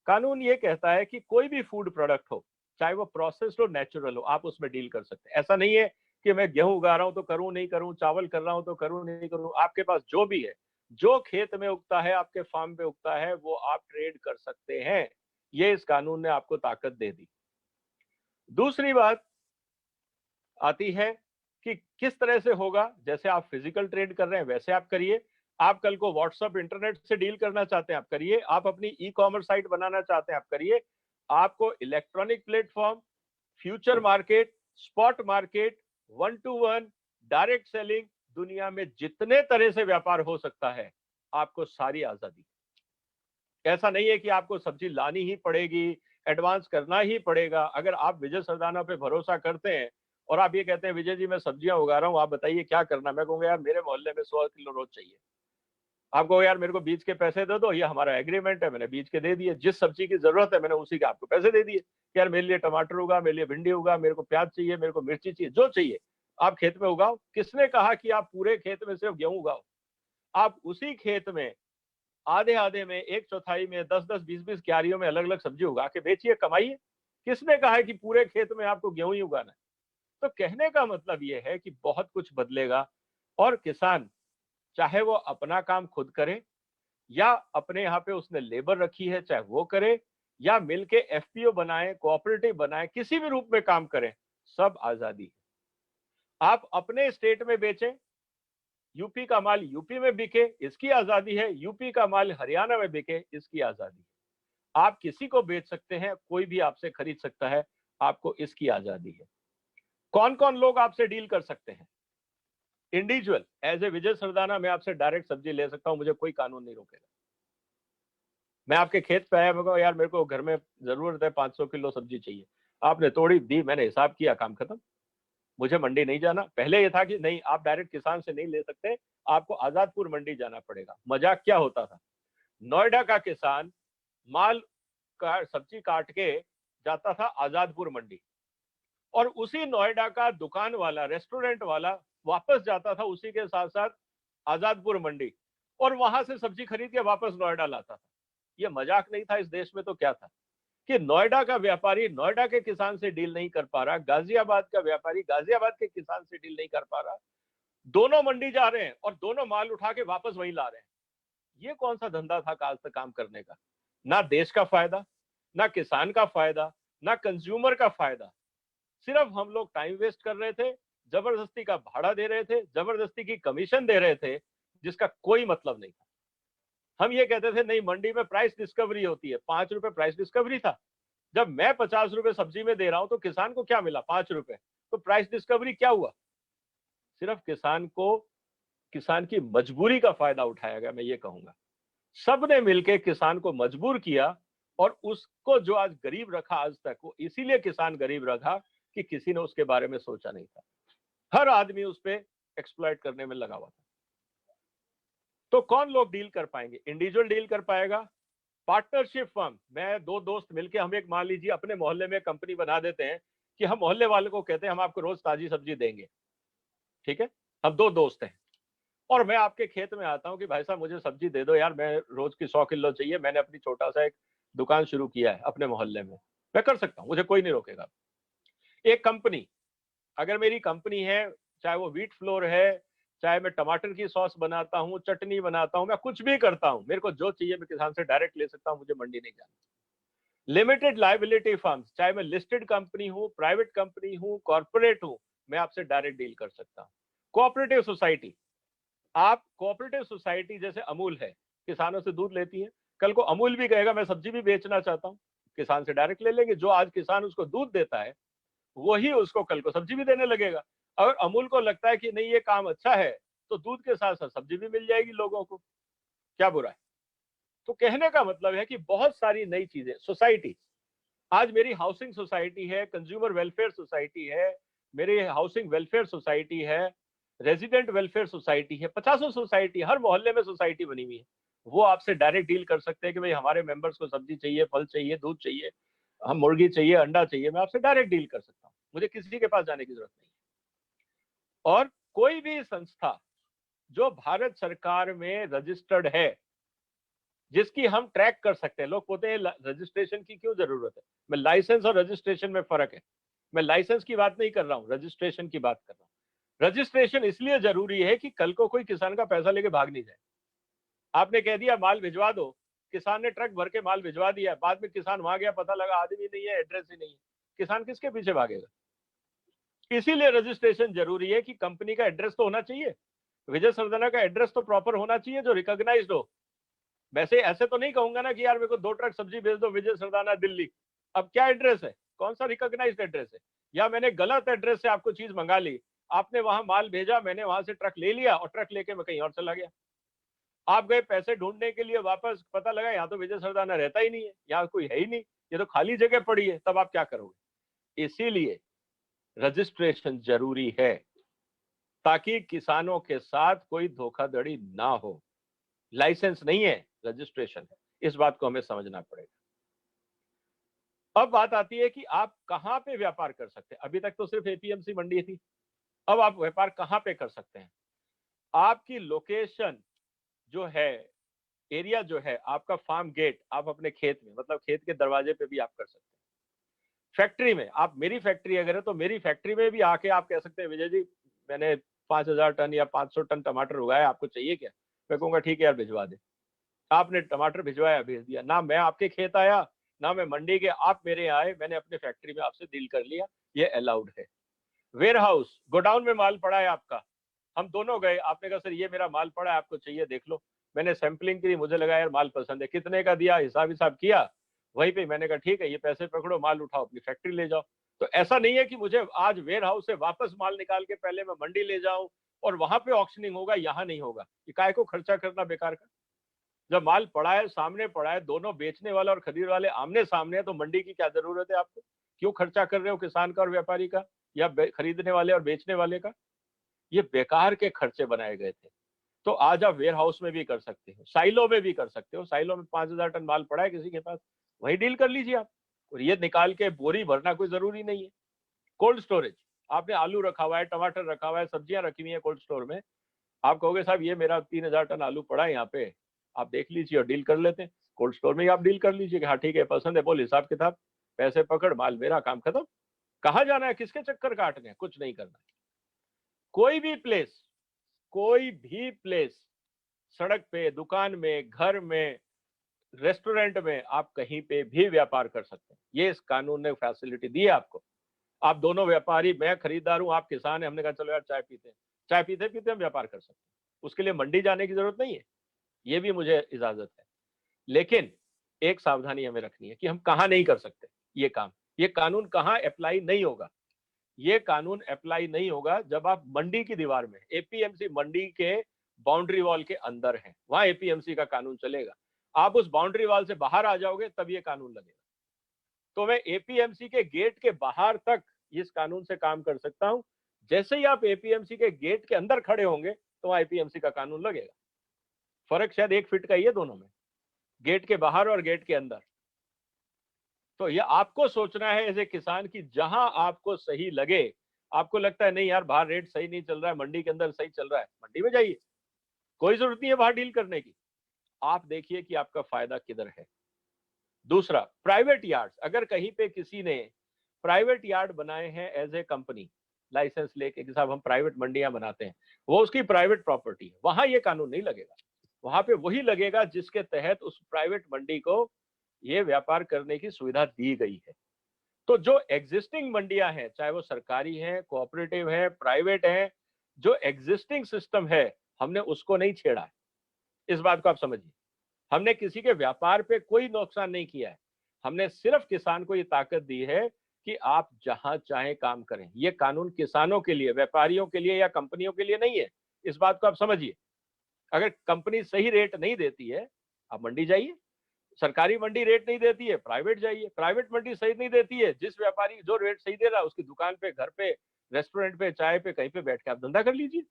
कानून ये कहता है कि कोई भी फूड प्रोडक्ट हो, चाहे वो प्रोसेस्ड हो, नेचुरल हो, आप उसमें डील कर सकते हैं। ऐसा नहीं है कि मैं गेहूं उगा रहा हूं तो करूं नहीं करूं, चावल कर रहा हूं तो करूं नहीं करूं। आपके पास जो भी है, जो खेत में उगता है, आपके फार्म पे उगता है, वो आप ट्रेड कर सकते हैं। ये इस कानून ने आपको ताकत दे दी। दूसरी बात आती है कि किस तरह से होगा। जैसे आप फिजिकल ट्रेड कर रहे हैं वैसे आप करिए, आप कल को व्हाट्सएप इंटरनेट से डील करना चाहते हैं आप करिए, आप अपनी ई कॉमर्स साइट बनाना चाहते हैं आप करिए। आपको electronic platform, future market, spot market, one two one, direct selling, दुनिया में जितने तरह से व्यापार हो सकता है आपको सारी आजादी। ऐसा नहीं है कि आपको सब्जी लानी ही पड़ेगी, एडवांस करना ही पड़ेगा। अगर आप विजय सरदाना पे भरोसा करते हैं और आप ये कहते हैं विजय जी मैं सब्जियां उगा रहा हूं, आप बताइए क्या करना, मैं कहूंगा यार मेरे मोहल्ले में 100 किलो रोज चाहिए। आप कहो यार मेरे को बीज के पैसे दे दो, ये हमारा एग्रीमेंट है, मैंने बीज के दे दिए, जिस सब्जी की जरूरत है मैंने उसी के आपको पैसे दे दिए। यार मेरे लिए टमाटर होगा, मेरे लिए भिंडी होगा, मेरे को प्याज चाहिए, मेरे को मिर्ची चाहिए, जो चाहिए आप खेत में उगाओ। किसने कहा कि आप पूरे खेत में सिर्फ गेहूं उगाओ? आप उसी खेत में आधे आधे में, एक चौथाई में, 10-10, 20-20 क्यारियों में अलग अलग सब्जी उगा के बेचिए, कमाइए। किसने कहा है कि पूरे खेत में आपको गेहूं ही उगाना है? तो कहने का मतलब यह है कि बहुत कुछ बदलेगा और किसान चाहे वो अपना काम खुद करे या अपने यहाँ पे उसने लेबर रखी है चाहे वो करे, या मिलके एफपीओ बनाए, कोऑपरेटिव बनाए, किसी भी रूप में काम करें, सब आजादी है। आप अपने स्टेट में बेचें, यूपी का माल यूपी में बिके, इसकी आजादी है। यूपी का माल हरियाणा में बिके, इसकी आजादी है। आप किसी को बेच सकते हैं, कोई भी आपसे खरीद सकता है, आपको इसकी आजादी है। कौन कौन लोग आपसे डील कर सकते हैं? इंडिविजुअल, एज ए विजय सरदाना मैं आपसे डायरेक्ट सब्जी ले सकता हूं, मुझे कोई कानून नहीं रोकेगा। मैं आपके खेत पे आया, मेरे को यार मेरे को घर में जरूरत है 500 किलो सब्जी चाहिए, आपने तोड़ी दी, मैंने हिसाब किया, काम खत्म। मुझे मंडी नहीं जाना। पहले ये था कि नहीं आप डायरेक्ट किसान से नहीं ले सकते, आपको आजादपुर मंडी जाना पड़ेगा। मजाक क्या होता था, नोएडा का किसान माल का सब्जी काट के जाता था आजादपुर मंडी, और उसी नोएडा का दुकान वाला, रेस्टोरेंट वाला वापस जाता था उसी के साथ साथ आजादपुर मंडी, और वहां से सब्जी खरीद के वापस नोएडा लाता था। ये मजाक नहीं था इस देश में तो क्या था कि नोएडा का व्यापारी नोएडा के किसान से डील नहीं कर पा रहा, गाजियाबाद का व्यापारी गाजियाबाद के किसान से डील नहीं कर पा रहा, दोनों मंडी जा रहे हैं और दोनों माल उठा के वापस वहीं ला रहे हैं। ये कौन सा धंधा था काल तक काम करने का? ना देश का फायदा, ना किसान का फायदा, ना कंज्यूमर का फायदा। सिर्फ हम लोग टाइम वेस्ट कर रहे थे, जबरदस्ती का भाड़ा दे रहे थे, जबरदस्ती की कमीशन दे रहे थे, जिसका कोई मतलब नहीं था। हम ये कहते थे नहीं मंडी में प्राइस डिस्कवरी होती है, 5 रुपए प्राइस डिस्कवरी था। जब मैं 50 रुपए सब्जी में दे रहा हूं तो किसान को क्या मिला? 5 रुपए। तो प्राइस डिस्कवरी क्या हुआ? सिर्फ किसान को, किसान की मजबूरी का फायदा उठाया गया। मैं ये कहूंगा सबने मिलकर किसान को मजबूर किया, और उसको जो आज गरीब रखा आज तक, वो इसीलिए किसान गरीब रखा कि किसी ने उसके बारे में सोचा नहीं था। हर आदमी उस पर एक्सप्लॉइट करने में लगा हुआ था। तो कौन लोग डील कर पाएंगे? इंडिविजुअल डील कर पाएगा, पार्टनरशिप फर्म, मैं दो दोस्त मिलकर हम एक, मान लीजिए अपने मोहल्ले में कंपनी बना देते हैं कि हम मोहल्ले वाले को कहते हैं हम आपको रोज ताजी सब्जी देंगे, ठीक है? हम दो दोस्त हैं और मैं आपके खेत में आता हूं कि भाई साहब मुझे सब्जी दे दो यार, मैं रोज की 100 किलो चाहिए, मैंने अपनी छोटा सा एक दुकान शुरू किया है अपने मोहल्ले में, मैं कर सकता हूं, मुझे कोई नहीं रोकेगा। एक कंपनी, अगर मेरी कंपनी है, चाहे वो व्हीट फ्लोर है, चाहे मैं टमाटर की सॉस बनाता हूं, चटनी बनाता हूं, मैं कुछ भी करता हूं, मेरे को जो चाहिए मैं किसान से डायरेक्ट ले सकता हूं, मुझे मंडी नहीं जाना। लिमिटेड लायबिलिटी फर्म्स, चाहे मैं लिस्टेड कंपनी हूं, प्राइवेट कंपनी हूं, कॉर्पोरेट हूं, मैं आपसे डायरेक्ट डील कर सकता हूं। कोऑपरेटिव सोसाइटी, आप कोऑपरेटिव सोसाइटी जैसे अमूल है, किसानों से दूध लेती है, कल को अमूल भी कहेगा मैं सब्जी भी बेचना चाहता हूं, किसान से डायरेक्ट ले लेंगे। जो आज किसान उसको दूध देता है वही उसको कल को सब्जी भी देने लगेगा। अगर अमूल को लगता है कि नहीं ये काम अच्छा है, तो दूध के साथ साथ सब्जी भी मिल जाएगी लोगों को, क्या बुरा है? तो कहने का मतलब है कि बहुत सारी नई चीजें, सोसाइटी, आज मेरी हाउसिंग सोसाइटी है, कंज्यूमर वेलफेयर सोसाइटी है, मेरी हाउसिंग वेलफेयर सोसाइटी है, रेजिडेंट वेलफेयर सोसाइटी है, 50 सोसाइटी, हर मोहल्ले में सोसाइटी बनी हुई है। वो आपसे डायरेक्ट डील कर सकते हैं कि भाई हमारे मेंबर्स को सब्जी चाहिए, फल चाहिए, दूध चाहिए, हम मुर्गी चाहिए, अंडा चाहिए, मैं आपसे डायरेक्ट डील कर सकता हूँ, मुझे किसी के पास जाने की जरूरत नहीं है। और कोई भी संस्था जो भारत सरकार में रजिस्टर्ड है, जिसकी हम ट्रैक कर सकते हैं, लोग कहते हैं रजिस्ट्रेशन की क्यों जरूरत है? मैं लाइसेंस और रजिस्ट्रेशन में फर्क है, मैं लाइसेंस की बात नहीं कर रहा हूं, रजिस्ट्रेशन की बात कर रहा हूं। रजिस्ट्रेशन इसलिए जरूरी है कि कल को कोई किसान का पैसा लेके भाग नहीं जाए। आपने कह दिया माल भिजवा दो, किसान ने ट्रक भर के माल भिजवा दिया, बाद में किसान वहां गया, पता लगा आदमी नहीं है, एड्रेस ही नहीं है, किसान किसके पीछे भागेगा? इसीलिए रजिस्ट्रेशन जरूरी है कि कंपनी का एड्रेस तो होना चाहिए, विजय सरदाना का एड्रेस तो प्रॉपर होना चाहिए जो रिकॉग्नाइज्ड हो। वैसे ऐसे तो नहीं कहूंगा ना कि यार मेरे को 2 ट्रक सब्जी भेज दो विजय सरदाना दिल्ली, अब क्या एड्रेस है, कौन सा रिकॉग्नाइज्ड एड्रेस है? या मैंने गलत एड्रेस से आपको चीज मंगा ली, आपने वहां माल भेजा, मैंने वहां से ट्रक ले लिया और ट्रक लेके मैं कहीं और चला गया, आप गए पैसे ढूंढने के लिए वापस, पता लगा यहाँ तो विजय सरदाना रहता ही नहीं है, यहाँ कोई है ही नहीं, ये तो खाली जगह पड़ी है, तब आप क्या करोगे? इसीलिए रजिस्ट्रेशन जरूरी है ताकि किसानों के साथ कोई धोखाधड़ी ना हो। लाइसेंस नहीं है, रजिस्ट्रेशन है, इस बात को हमें समझना पड़ेगा। अब बात आती है कि आप कहां पे व्यापार कर सकते हैं। अभी तक तो सिर्फ एपीएमसी मंडी थी, अब आप व्यापार कहां पे कर सकते हैं? आपकी लोकेशन जो है, एरिया जो है, आपका फार्म गेट, आप अपने खेत में, मतलब खेत के दरवाजे पे भी आप कर सकते हैं। फैक्ट्री में, आप मेरी फैक्ट्री अगर है तो मेरी फैक्ट्री में भी आके आप कह सकते हैं विजय जी मैंने 5000 टन या 500 टन टमाटर उगाया, आपको चाहिए क्या? मैं कहूंगा ठीक है यार भिजवा दे। आपने टमाटर भिजवाया, भेज दिया, ना मैं आपके खेत आया ना मैं मंडी के, आप मेरे आए, मैंने अपने फैक्ट्री में आपसे डील कर लिया, ये अलाउड है। वेयर हाउस, गोडाउन में माल पड़ा है आपका, हम दोनों गए, आपने कहा सर ये मेरा माल पड़ा है, आपको चाहिए देख लो, मैंने सैंपलिंग की, मुझे लगा यार माल पसंद है, कितने का दिया, हिसाब किया, वहीं पे मैंने कहा ठीक है ये पैसे पकड़ो, माल उठाओ अपनी फैक्ट्री ले जाओ। तो ऐसा नहीं है कि मुझे आज वेयर हाउस से वापस माल निकाल के पहले मैं मंडी ले जाऊं और वहां पे ऑक्शनिंग होगा, यहाँ नहीं होगा। ये काय को खर्चा करना बेकार का? जब माल पड़ा है, सामने पड़ा है, दोनों बेचने वाले और खरीदने वाले आमने सामने है, तो मंडी की क्या जरूरत है आपको? क्यों खर्चा कर रहे हो किसान का और व्यापारी का, या खरीदने वाले और बेचने वाले का? ये बेकार के खर्चे बनाए गए थे। तो आज आप वेयर हाउस में भी कर सकते हो, साइलो में भी कर सकते हो। साइलो में 5000 टन माल पड़ा है किसी के पास, वही डील कर लीजिए आप, और ये निकाल के बोरी भरना कोई जरूरी नहीं है। कोल्ड स्टोरेज, आपने आलू रखा हुआ है, टमाटर रखा हुआ है, सब्जियां रखी हुई है कोल्ड स्टोर में, आप कहोगे साहब ये मेरा 3000 टन आलू पड़ा है यहाँ पे, आप देख लीजिए और डील कर लेते हैं। कोल्ड स्टोर में ही आप डील कर लीजिए कि हाँ ठीक है पसंद है, बोल हिसाब किताब, पैसे पकड़, माल मेरा, काम खत्म। कहाँ जाना है, किसके चक्कर काटने हैं? कुछ नहीं करना है। कोई भी प्लेस, सड़क पे, दुकान में, घर में, रेस्टोरेंट में, आप कहीं पे भी व्यापार कर सकते हैं। ये इस कानून ने फैसिलिटी दी है आपको। आप दोनों व्यापारी, मैं खरीदार हूं, आप किसान हैं, हमने कहा चलो यार चाय पीते हैं, चाय पीते पीते हम व्यापार कर सकते हैं। उसके लिए मंडी जाने की जरूरत नहीं है, ये भी मुझे इजाजत है। लेकिन एक सावधानी हमें रखनी है कि हम कहां नहीं कर सकते ये काम। ये कानून कहां अप्लाई नहीं होगा? ये कानून अप्लाई नहीं होगा जब आप मंडी की दीवार में, एपीएमसी मंडी के बाउंड्री वॉल के अंदर हैं, वहां एपीएमसी का कानून चलेगा। आप उस बाउंड्री वॉल से बाहर आ जाओगे तब ये कानून लगेगा। तो मैं एपीएमसी के गेट के बाहर तक इस कानून से काम कर सकता हूं। जैसे ही आप एपीएमसी के गेट के अंदर खड़े होंगे तो वहां एपीएमसी का कानून लगेगा। फर्क शायद 1 फीट का ही है दोनों में, गेट के बाहर और गेट के अंदर। तो ये आपको सोचना है एज ए किसान कि जहां आपको सही लगे, आपको लगता है नहीं यार बाहर रेट सही नहीं चल रहा है, मंडी के अंदर सही चल रहा है, मंडी में जाइए, कोई जरूरत नहीं है बाहर डील करने की। आप देखिए कि आपका फायदा किधर है। दूसरा, प्राइवेट यार्ड, अगर कहीं पे किसी ने प्राइवेट यार्ड बनाए हैं एज ए कंपनी, लाइसेंस लेके कि साहब हम प्राइवेट मंडियां बनाते हैं, वो उसकी प्राइवेट प्रॉपर्टी है, वहां ये कानून नहीं लगेगा। वहां पे वही लगेगा जिसके तहत उस प्राइवेट मंडी को ये व्यापार करने की सुविधा दी गई है। तो जो एग्जिस्टिंग मंडियां हैं, चाहे वो सरकारी हैं, कोऑपरेटिव हैं, प्राइवेट हैं, जो एग्जिस्टिंग सिस्टम है हमने उसको नहीं छेड़ा है। इस बात को आप समझिए, हमने किसी के व्यापार पे कोई नुकसान नहीं किया है। हमने सिर्फ किसान को ये ताकत दी है कि आप जहां चाहें काम करें। ये कानून किसानों के लिए, व्यापारियों के लिए या कंपनियों के लिए नहीं है। इस बात को आप समझिए। अगर कंपनी सही रेट नहीं देती है, आप मंडी जाइए। सरकारी मंडी रेट नहीं देती है, प्राइवेट जाइए। प्राइवेट मंडी सही नहीं देती है, जिस व्यापारी जो रेट सही दे रहा है उसकी दुकान पे, घर पे, रेस्टोरेंट पे, चाय पे, कहीं पे बैठ के आप धंधा कर लीजिए।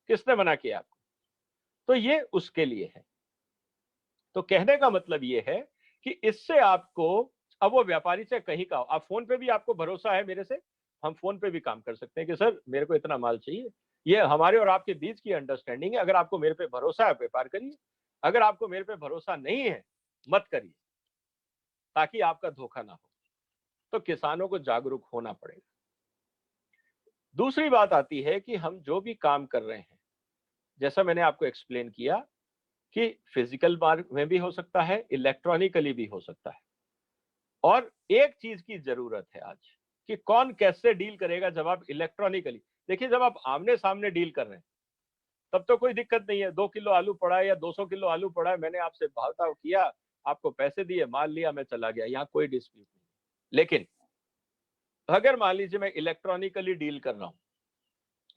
किसने मना किया आपको? तो ये उसके लिए है। तो कहने का मतलब ये है कि इससे आपको, अब वो व्यापारी से कहीं का हो, आप फोन पे भी, आपको भरोसा है मेरे से, हम फोन पे भी काम कर सकते हैं कि सर मेरे को इतना माल चाहिए। ये हमारे और आपके बीच की अंडरस्टैंडिंग है। अगर आपको मेरे पे भरोसा है व्यापार करिए, अगर आपको मेरे पे भरोसा नहीं है मत करिए, ताकि आपका धोखा ना हो। तो किसानों को जागरूक होना पड़ेगा। दूसरी बात आती है कि हम जो भी काम कर रहे हैं, जैसा मैंने आपको एक्सप्लेन किया कि फिजिकल मार्ग में भी हो सकता है, इलेक्ट्रॉनिकली भी हो सकता है। और एक चीज की जरूरत है आज कि कौन कैसे डील करेगा जब आप इलेक्ट्रॉनिकली, देखिए जब आप आमने सामने डील कर रहे हैं तब तो कोई दिक्कत नहीं है, 2 किलो आलू पड़ा है या 200 किलो आलू पड़ा है, मैंने आपसे भाव किया, आपको पैसे दिए, माल लिया, मैं चला गया, यहाँ कोई डिस्प्यूट नहीं। लेकिन अगर मान लीजिए मैं इलेक्ट्रॉनिकली डील कर रहा हूँ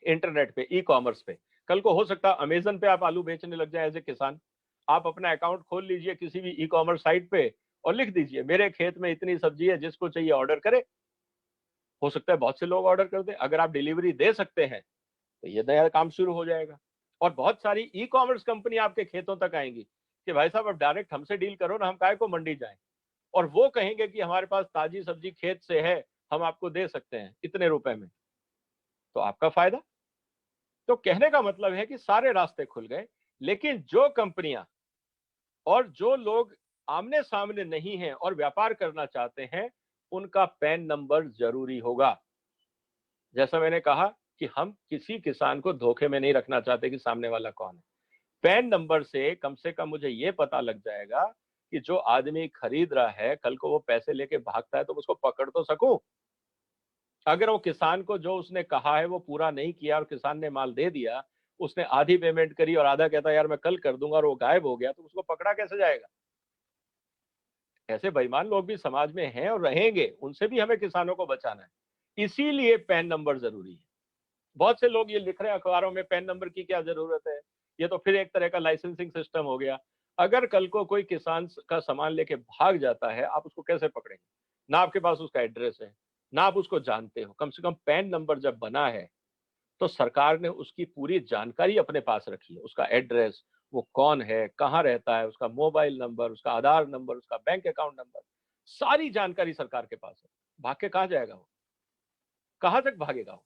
इंटरनेट पे, ई कॉमर्स पे, कल को हो सकता है अमेजन पे आप आलू बेचने लग जाए एज ए किसान, आप अपना अकाउंट खोल लीजिए किसी भी ई कॉमर्स साइट पे और लिख दीजिए मेरे खेत में इतनी सब्जी है, जिसको चाहिए ऑर्डर करे। हो सकता है बहुत से लोग ऑर्डर कर दे, अगर आप डिलीवरी दे सकते हैं तो ये नया काम शुरू हो जाएगा और बहुत सारी ई कॉमर्स कंपनी आपके खेतों तक आएंगी कि भाई साहब अब डायरेक्ट हमसे डील करो ना, हम काहे को मंडी जाएं, और वो कहेंगे कि हमारे पास ताजी सब्जी खेत से है, हम आपको दे सकते हैं इतने रुपए में, तो आपका फायदा। तो कहने का मतलब है कि सारे रास्ते खुल गए, लेकिन जो कंपनियां और जो लोग आमने सामने नहीं हैं और व्यापार करना चाहते हैं, उनका पैन नंबर जरूरी होगा। जैसा मैंने कहा कि हम किसी किसान को धोखे में नहीं रखना चाहते कि सामने वाला कौन है। पैन नंबर से कम मुझे ये पता लग जाएगा कि जो आदमी खरीद रहा है, कल को वो पैसे लेके भागता है तो उसको पकड़ तो सकूं। अगर वो किसान को जो उसने कहा है वो पूरा नहीं किया और किसान ने माल दे दिया, उसने आधी पेमेंट करी और आधा कहता यार मैं कल कर दूंगा और वो गायब हो गया, तो उसको पकड़ा कैसे जाएगा? ऐसे बेईमान लोग भी समाज में हैं और रहेंगे, उनसे भी हमें किसानों को बचाना है। इसीलिए पैन नंबर जरूरी है। बहुत से लोग ये लिख रहे हैं अखबारों में पैन नंबर की क्या जरूरत है, ये तो फिर एक तरह का लाइसेंसिंग सिस्टम हो गया। अगर कल को कोई किसान का सामान लेके भाग जाता है, आप उसको कैसे पकड़ेंगे? ना आपके पास उसका एड्रेस है, ना आप उसको जानते हो। कम से कम पैन नंबर जब बना है तो सरकार ने उसकी पूरी जानकारी अपने पास रखी है, उसका एड्रेस, वो कौन है, कहाँ रहता है, उसका मोबाइल नंबर, उसका आधार नंबर, उसका बैंक अकाउंट नंबर, सारी जानकारी सरकार के पास है। भाग के कहाँ जाएगा वो? कहाँ तक भागेगा वो?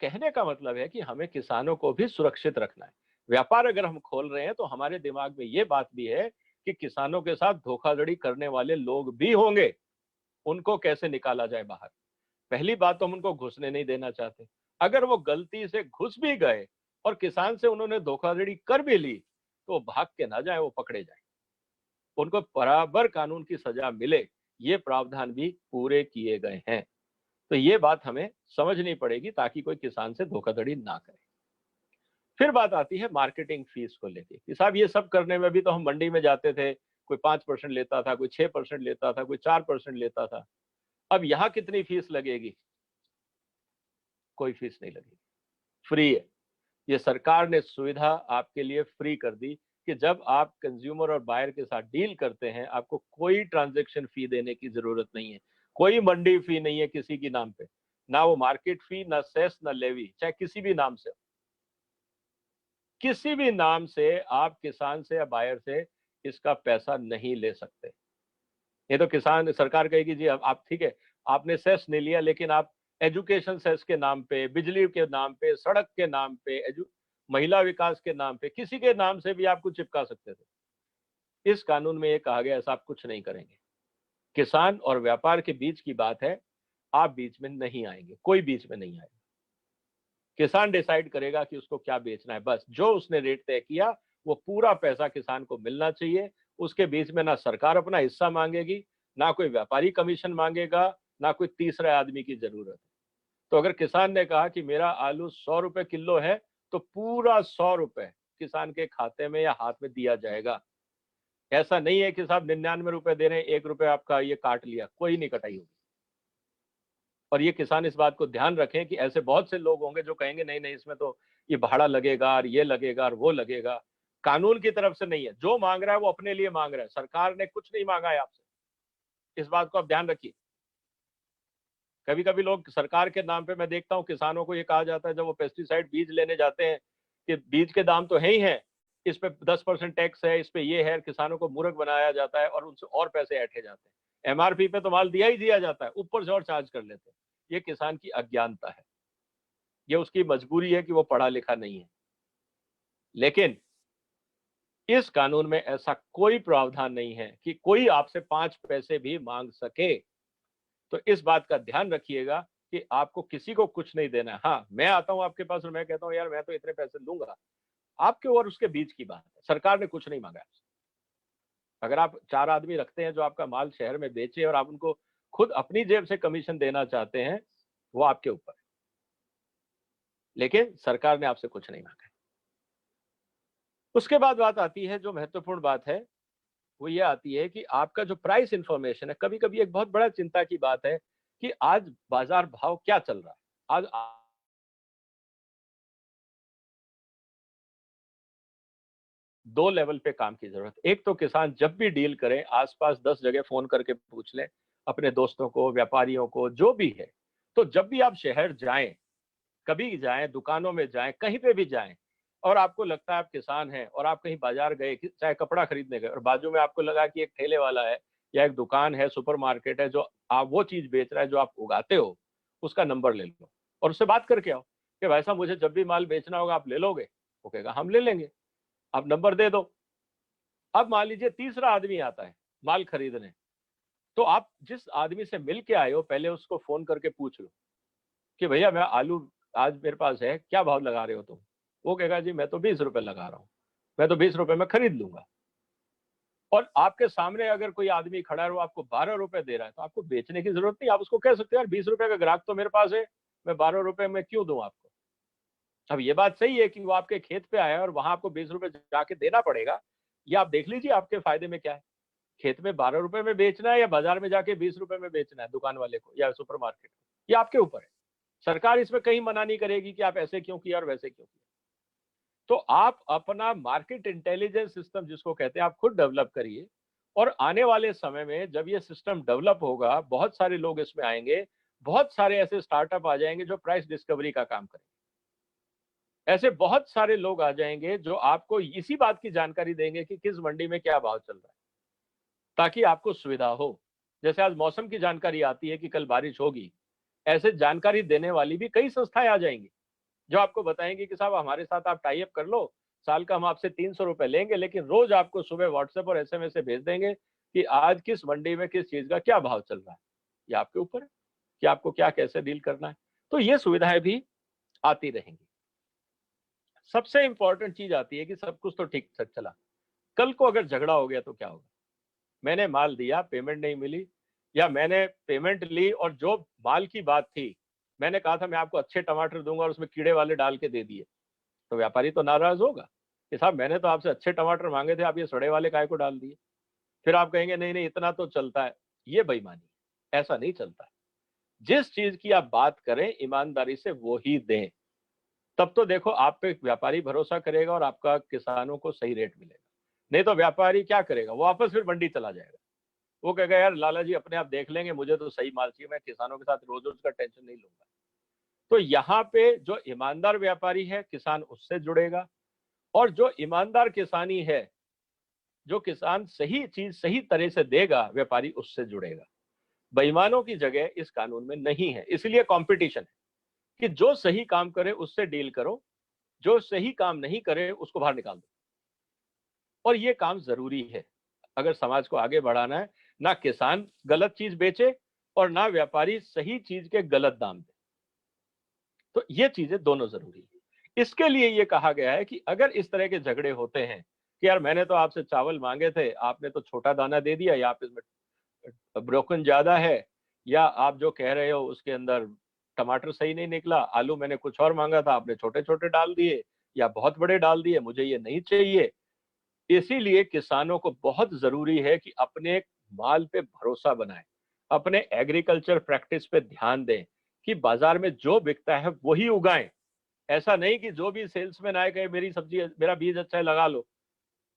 कहने का मतलब है कि हमें किसानों को भी सुरक्षित रखना है। व्यापार अगर हम खोल रहे हैं तो हमारे दिमाग में ये बात भी है कि किसानों के साथ धोखाधड़ी करने वाले लोग भी होंगे, उनको कैसे निकाला जाए बाहर। पहली बात तो हम उनको घुसने नहीं देना चाहते। अगर वो गलती से घुस भी गए और किसान से उन्होंने धोखाधड़ी कर भी ली, तो वो भाग के ना जाए, वो पकड़े जाए, उनको बराबर कानून की सजा मिले, ये प्रावधान भी पूरे किए गए हैं। तो ये बात हमें समझनी पड़ेगी ताकि कोई किसान से धोखाधड़ी ना करे। फिर बात आती है मार्केटिंग फीस को लेके कि साहब ये सब करने में भी तो हम मंडी में जाते थे, कोई 5% लेता था, कोई 6% लेता था, कोई 4% लेता था, अब यहाँ कितनी फीस लगेगी? कोई फीस नहीं लगेगी, फ्री है। ये सरकार ने सुविधा आपके लिए फ्री कर दी कि जब आप कंज्यूमर और बायर के साथ डील करते हैं, आपको कोई ट्रांजैक्शन फी देने की जरूरत नहीं है, कोई मंडी फी नहीं है किसी की नाम पे, ना वो मार्केट फी, ना सेस, ना लेवी, चाहे किसी भी नाम से, किसी भी नाम से आप किसान से या बायर से इसका पैसा नहीं ले सकते। ये तो किसान, सरकार कहेगी जी अब आप ठीक है, आपने सेस नहीं लिया, लेकिन आप एजुकेशन सेस के नाम पे, बिजली के नाम पे, सड़क के नाम पे, महिला विकास के नाम पे, किसी के नाम से भी आपको चिपका सकते थे। इस कानून में ये कहा गया ऐसा आप कुछ नहीं करेंगे। किसान और व्यापार के बीच की बात है, आप बीच में नहीं आएंगे, कोई बीच में नहीं आएगा। किसान डिसाइड करेगा कि उसको क्या बेचना है, बस जो उसने रेट तय किया वो पूरा पैसा किसान को मिलना चाहिए। उसके बीच में ना सरकार अपना हिस्सा मांगेगी, ना कोई व्यापारी कमीशन मांगेगा, ना कोई तीसरे आदमी की जरूरत है। तो अगर किसान ने कहा कि मेरा आलू 100 रुपए किलो है, तो पूरा 100 रुपए किसान के खाते में या हाथ में दिया जाएगा। ऐसा नहीं है कि साहब 99 रुपए दे रहे हैं, 1 रुपए आपका ये काट लिया, कोई नहीं कटाई होगी। और ये किसान इस बात को ध्यान रखें कि ऐसे बहुत से लोग होंगे जो कहेंगे नहीं नहीं इसमें तो ये भाड़ा लगेगा और ये लगेगा और वो लगेगा। कानून की तरफ से नहीं है, जो मांग रहा है वो अपने लिए मांग रहा है, सरकार ने कुछ नहीं मांगा है आपसे, इस बात को आप ध्यान रखिए। कभी कभी लोग सरकार के नाम पे, मैं देखता हूँ किसानों को ये कहा जाता है जब वो पेस्टिसाइड बीज लेने जाते हैं कि बीज के दाम तो है ही है, इस पे 10% टैक्स है, इस पे ये है, किसानों को मूर्ख बनाया जाता है और उनसे और पैसे ऐंठे जाते हैं। एमआरपी पे तो माल दिया ही दिया जाता है, ऊपर से और चार्ज कर लेते हैं। ये किसान की अज्ञानता है, ये उसकी मजबूरी है कि वो पढ़ा लिखा नहीं है। लेकिन इस कानून में ऐसा कोई प्रावधान नहीं है कि कोई आपसे 5 पैसे भी मांग सके। तो इस बात का ध्यान रखिएगा कि आपको किसी को कुछ नहीं देना है। हाँ, मैं आता हूं आपके पास और मैं कहता हूं यार मैं तो इतने पैसे लूंगा, आपके और उसके बीच की बात है, सरकार ने कुछ नहीं मांगा आपसे। अगर आप 4 आदमी रखते हैं जो आपका माल शहर में बेचे और आप उनको खुद अपनी जेब से कमीशन देना चाहते हैं, वो आपके ऊपर है, लेकिन सरकार ने आपसे कुछ नहीं मांगा। उसके बाद बात आती है, जो महत्वपूर्ण बात है वो ये आती है कि आपका जो प्राइस इंफॉर्मेशन है, कभी कभी एक बहुत बड़ा चिंता की बात है कि आज बाजार भाव क्या चल रहा है। आज दो लेवल पे काम की जरूरत है। एक तो किसान जब भी डील करें, आसपास 10 जगह फोन करके पूछ लें अपने दोस्तों को, व्यापारियों को, जो भी है। तो जब भी आप शहर जाएं, कभी जाएं, दुकानों में जाएं, कहीं पे भी जाएं, और आपको लगता है आप किसान हैं और आप कहीं बाजार गए, चाहे कपड़ा खरीदने गए, और बाजू में आपको लगा कि एक ठेले वाला है या एक दुकान है, सुपरमार्केट है, जो आप वो चीज बेच रहा है जो आप उगाते हो, उसका नंबर ले लो और उससे बात करके आओ कि भाई साहब मुझे जब भी माल बेचना होगा आप ले लोगे। वो कहेगा हम ले लेंगे, आप नंबर दे दो। अब मान लीजिए तीसरा आदमी आता है माल खरीदने, तो आप जिस आदमी से मिल के आए हो, पहले उसको फोन करके पूछ लो कि भैया मैं आलू आज मेरे पास है, क्या भाव लगा रहे हो तुम। वो कहेगा जी मैं तो 20 रुपए लगा रहा हूँ, मैं तो 20 रुपए में खरीद लूंगा। और आपके सामने अगर कोई आदमी खड़ा है वो आपको 12 रुपए दे रहा है, तो आपको बेचने की जरूरत नहीं, आप उसको कह सकते हो यार 20 रुपए का ग्राहक तो मेरे पास है, मैं 12 रुपए में क्यों दूं आपको। अब ये बात सही है कि वो आपके खेत पे आया और वहां आपको 20 रुपए जाके देना पड़ेगा, ये आप देख लीजिए आपके फायदे में क्या है। खेत में 12 रुपए में बेचना है या बाजार में जाके 20 रुपए में बेचना है दुकान वाले को या सुपरमार्केट को, ये आपके ऊपर है। सरकार इसमें कहीं मना नहीं करेगी कि आप ऐसे क्यों किया और वैसे क्यों किया। तो आप अपना मार्केट इंटेलिजेंस सिस्टम जिसको कहते हैं, आप खुद डेवलप करिए, और आने वाले समय में जब ये सिस्टम डेवलप होगा, बहुत सारे लोग इसमें आएंगे, बहुत सारे ऐसे स्टार्टअप आ जाएंगे जो प्राइस डिस्कवरी का काम करेंगे। ऐसे बहुत सारे लोग आ जाएंगे जो आपको इसी बात की जानकारी देंगे कि किस मंडी में क्या भाव चल रहा है, ताकि आपको सुविधा हो। जैसे आज मौसम की जानकारी आती है कि कल बारिश होगी, ऐसे जानकारी देने वाली भी कई संस्थाएं आ जाएंगी जो आपको बताएंगे कि साहब हमारे साथ आप टाई अप कर लो, साल का हम आपसे 300 रुपए लेंगे, लेकिन रोज आपको सुबह व्हाट्सएप और एसएमएस से भेज देंगे कि आज किस मंडी में किस चीज का क्या भाव चल रहा है। ये आपके ऊपर है कि आपको क्या कैसे डील करना है। तो ये सुविधाएं भी आती रहेंगी। सबसे इंपॉर्टेंट चीज आती है कि सब कुछ तो ठीक चला, कल को अगर झगड़ा हो गया तो क्या होगा। मैंने माल दिया, पेमेंट नहीं मिली, या मैंने पेमेंट ली और जो माल की बात थी, मैंने कहा था मैं आपको अच्छे टमाटर दूंगा और उसमें कीड़े वाले डाल के दे दिए, तो व्यापारी तो नाराज होगा कि साहब मैंने तो आपसे अच्छे टमाटर मांगे थे, आप ये सड़े वाले काय को डाल दिए। फिर आप कहेंगे नहीं नहीं इतना तो चलता है। ये बेईमानी, ऐसा नहीं चलता है। जिस चीज की आप बात करें ईमानदारी से वो ही दें, तब तो देखो आप पे व्यापारी भरोसा करेगा और आपका किसानों को सही रेट मिलेगा। नहीं तो व्यापारी क्या करेगा, वो वापस फिर मंडी चला जाएगा। वो कहेगा यार लाला जी अपने आप देख लेंगे, मुझे तो सही माल चाहिए, मैं किसानों के साथ रोज रोज का टेंशन नहीं लूंगा। तो यहाँ पे जो ईमानदार व्यापारी है, किसान उससे जुड़ेगा, और जो ईमानदार किसानी है, जो किसान सही चीज सही तरह से देगा, व्यापारी उससे जुड़ेगा। बेईमानों की जगह इस कानून में नहीं है, इसलिए कंपटीशन है कि जो सही काम करे उससे डील करो, जो सही काम नहीं करे उसको बाहर निकाल दो। और ये काम जरूरी है अगर समाज को आगे बढ़ाना है। ना किसान गलत चीज बेचे और ना व्यापारी सही चीज के गलत दाम दे। तो ये चीजें दोनों जरूरी है। इसके लिए ये कहा गया है कि अगर इस तरह के झगड़े होते हैं कि यार मैंने तो आपसे चावल मांगे थे, आपने तो छोटा दाना दे दिया, या आप इसमें ब्रोकन ज्यादा है, या आप जो कह रहे हो उसके अंदर टमाटर सही नहीं निकला, आलू मैंने कुछ और मांगा था आपने छोटे छोटे डाल दिए या बहुत बड़े डाल दिए, मुझे ये नहीं चाहिए। इसीलिए किसानों को बहुत जरूरी है कि अपने माल पे भरोसा बनाएं, अपने एग्रीकल्चर प्रैक्टिस पे ध्यान दें कि बाजार में जो बिकता है वही उगाएं। ऐसा नहीं कि जो भी सेल्समैन आए कहे मेरी सब्जी मेरा बीज अच्छा है लगा लो,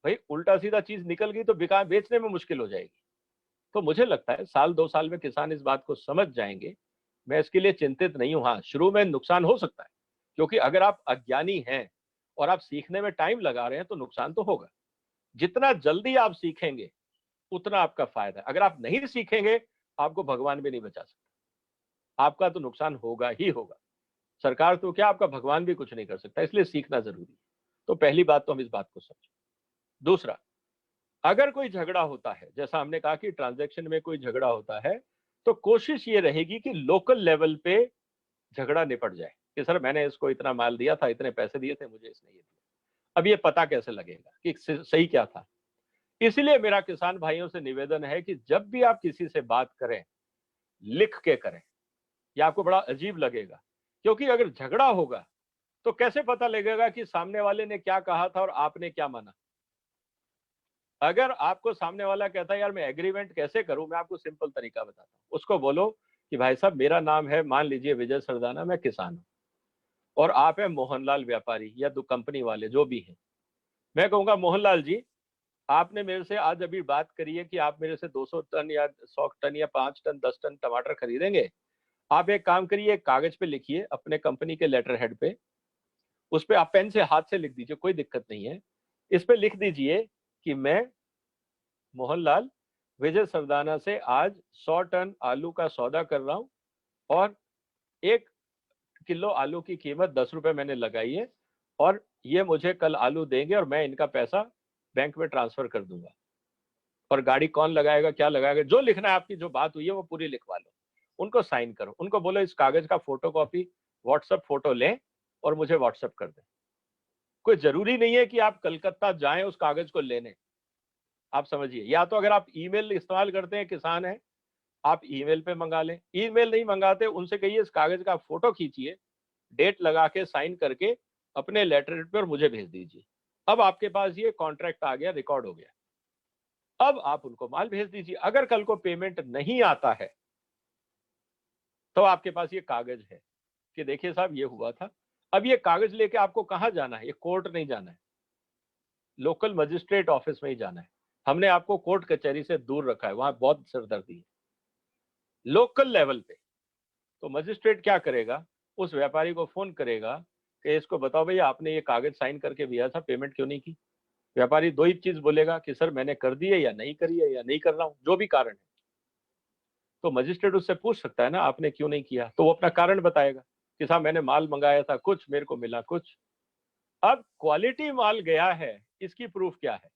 भाई उल्टा सीधा चीज निकल गई तो बिका बेचने में मुश्किल हो जाएगी। तो मुझे लगता है साल 2 साल में किसान इस बात को समझ जाएंगे। मैं इसके लिए चिंतित नहीं हूं। हाँ, शुरू में नुकसान हो सकता है, क्योंकि अगर आप अज्ञानी हैं और आप सीखने में टाइम लगा रहे हैं तो नुकसान तो होगा। जितना जल्दी आप सीखेंगे उतना आपका फायदा है। अगर आप नहीं सीखेंगे आपको भगवान भी नहीं बचा सकता, आपका तो नुकसान होगा ही होगा। सरकार तो क्या, आपका भगवान भी कुछ नहीं कर सकता, इसलिए सीखना जरूरी है। तो पहली बात तो हम इस बात को समझें। दूसरा, अगर कोई झगड़ा होता है, जैसा हमने कहा कि ट्रांजैक्शन में कोई झगड़ा होता है, तो कोशिश ये रहेगी कि लोकल लेवल पे झगड़ा निपट जाए कि सर मैंने इसको इतना माल दिया था, इतने पैसे दिए थे, मुझे इसने ये दिया। अब ये पता कैसे लगेगा कि सही क्या था। इसलिए मेरा किसान भाइयों से निवेदन है कि जब भी आप किसी से बात करें लिख के करें। यह आपको बड़ा अजीब लगेगा, क्योंकि अगर झगड़ा होगा तो कैसे पता लगेगा कि सामने वाले ने क्या कहा था और आपने क्या माना। अगर आपको सामने वाला कहता है यार मैं एग्रीमेंट कैसे करूं, मैं आपको सिंपल तरीका बताता हूं। उसको बोलो कि भाई साहब मेरा नाम है, मान लीजिए विजय सरदाना, मैं किसान हूं और आप है मोहनलाल व्यापारी या दो कंपनी वाले जो भी हैं। मैं कहूंगा मोहनलाल जी, आपने मेरे से आज अभी बात करी है कि आप मेरे से 200 टन या 100 टन या 5 टन 10 टन टमाटर खरीदेंगे। आप एक काम करिए, कागज पे लिखिए अपने कंपनी के लेटर हेड पे, उस पे आप पेन से हाथ से लिख दीजिए, कोई दिक्कत नहीं है। इस पे लिख दीजिए कि मैं मोहनलाल विजय सरदाना से आज 100 टन आलू का सौदा कर रहा हूं और 1 किलो आलू की कीमत 10 रुपए मैंने लगाई है और ये मुझे कल आलू देंगे और मैं इनका पैसा बैंक में ट्रांसफर कर दूंगा। और गाड़ी कौन लगाएगा, क्या लगाएगा, जो लिखना है, आपकी जो बात हुई है वो पूरी लिखवा लो, उनको साइन करो, उनको बोलो इस कागज का फोटो कॉपी व्हाट्सएप फोटो लें और मुझे व्हाट्सएप कर दें। कोई जरूरी नहीं है कि आप कलकत्ता जाएं उस कागज को लेने, आप समझिए। या तो अगर आप ईमेल इस्तेमाल करते हैं, किसान है, आप ईमेल पे मंगा लें। ईमेल नहीं मंगाते, उनसे कहिए इस कागज का फोटो खींचिए, डेट लगा के साइन करके अपने लेटर पर मुझे भेज दीजिए। अब आपके पास ये कॉन्ट्रैक्ट आ गया, रिकॉर्ड हो गया। अब आप उनको माल भेज दीजिए। अगर कल को पेमेंट नहीं आता है तो आपके पास ये कागज है कि देखिए साहब ये हुआ था। अब ये कागज लेके आपको कहां जाना है, ये कोर्ट नहीं जाना है, लोकल मजिस्ट्रेट ऑफिस में ही जाना है। हमने आपको कोर्ट कचहरी से दूर रखा है, वहां बहुत सिरदर्दी है। लोकल लेवल पे तो मजिस्ट्रेट क्या करेगा, उस व्यापारी को फोन करेगा कि इसको बताओ भैया आपने ये कागज साइन करके दिया था, पेमेंट क्यों नहीं की। व्यापारी दो ही चीज बोलेगा कि सर मैंने कर दी है या नहीं करी है या नहीं कर रहा हूं, जो भी कारण है। तो मजिस्ट्रेट उससे पूछ सकता है ना आपने क्यों नहीं किया, तो वो अपना कारण बताएगा कि साहब मैंने माल मंगाया था कुछ, मेरे को मिला कुछ। अब क्वालिटी माल गया है, इसकी प्रूफ क्या है।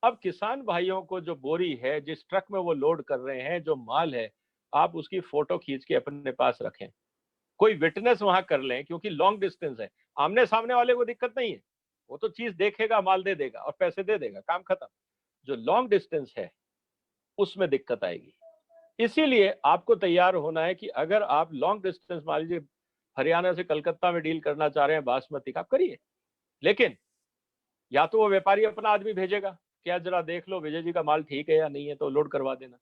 अब किसान भाइयों को जो बोरी है, जिस ट्रक में वो लोड कर रहे हैं, जो माल है, आप उसकी फोटो खींच के अपने पास रखें, कोई विटनेस वहां कर लें, क्योंकि लॉन्ग डिस्टेंस है। आमने सामने वाले को दिक्कत नहीं है, वो तो चीज देखेगा, माल दे देगा और पैसे दे देगा, काम खत्म। जो लॉन्ग डिस्टेंस है उसमें दिक्कत आएगी। इसीलिए आपको तैयार होना है कि अगर आप लॉन्ग डिस्टेंस मान लीजिए हरियाणा से कलकत्ता में डील करना चाह रहे हैं बासमती का, आप करिए। लेकिन या तो वो व्यापारी अपना आदमी भेजेगा, क्या जरा देख लो विजय जी का माल ठीक है या नहीं है, तो लोड करवा देना।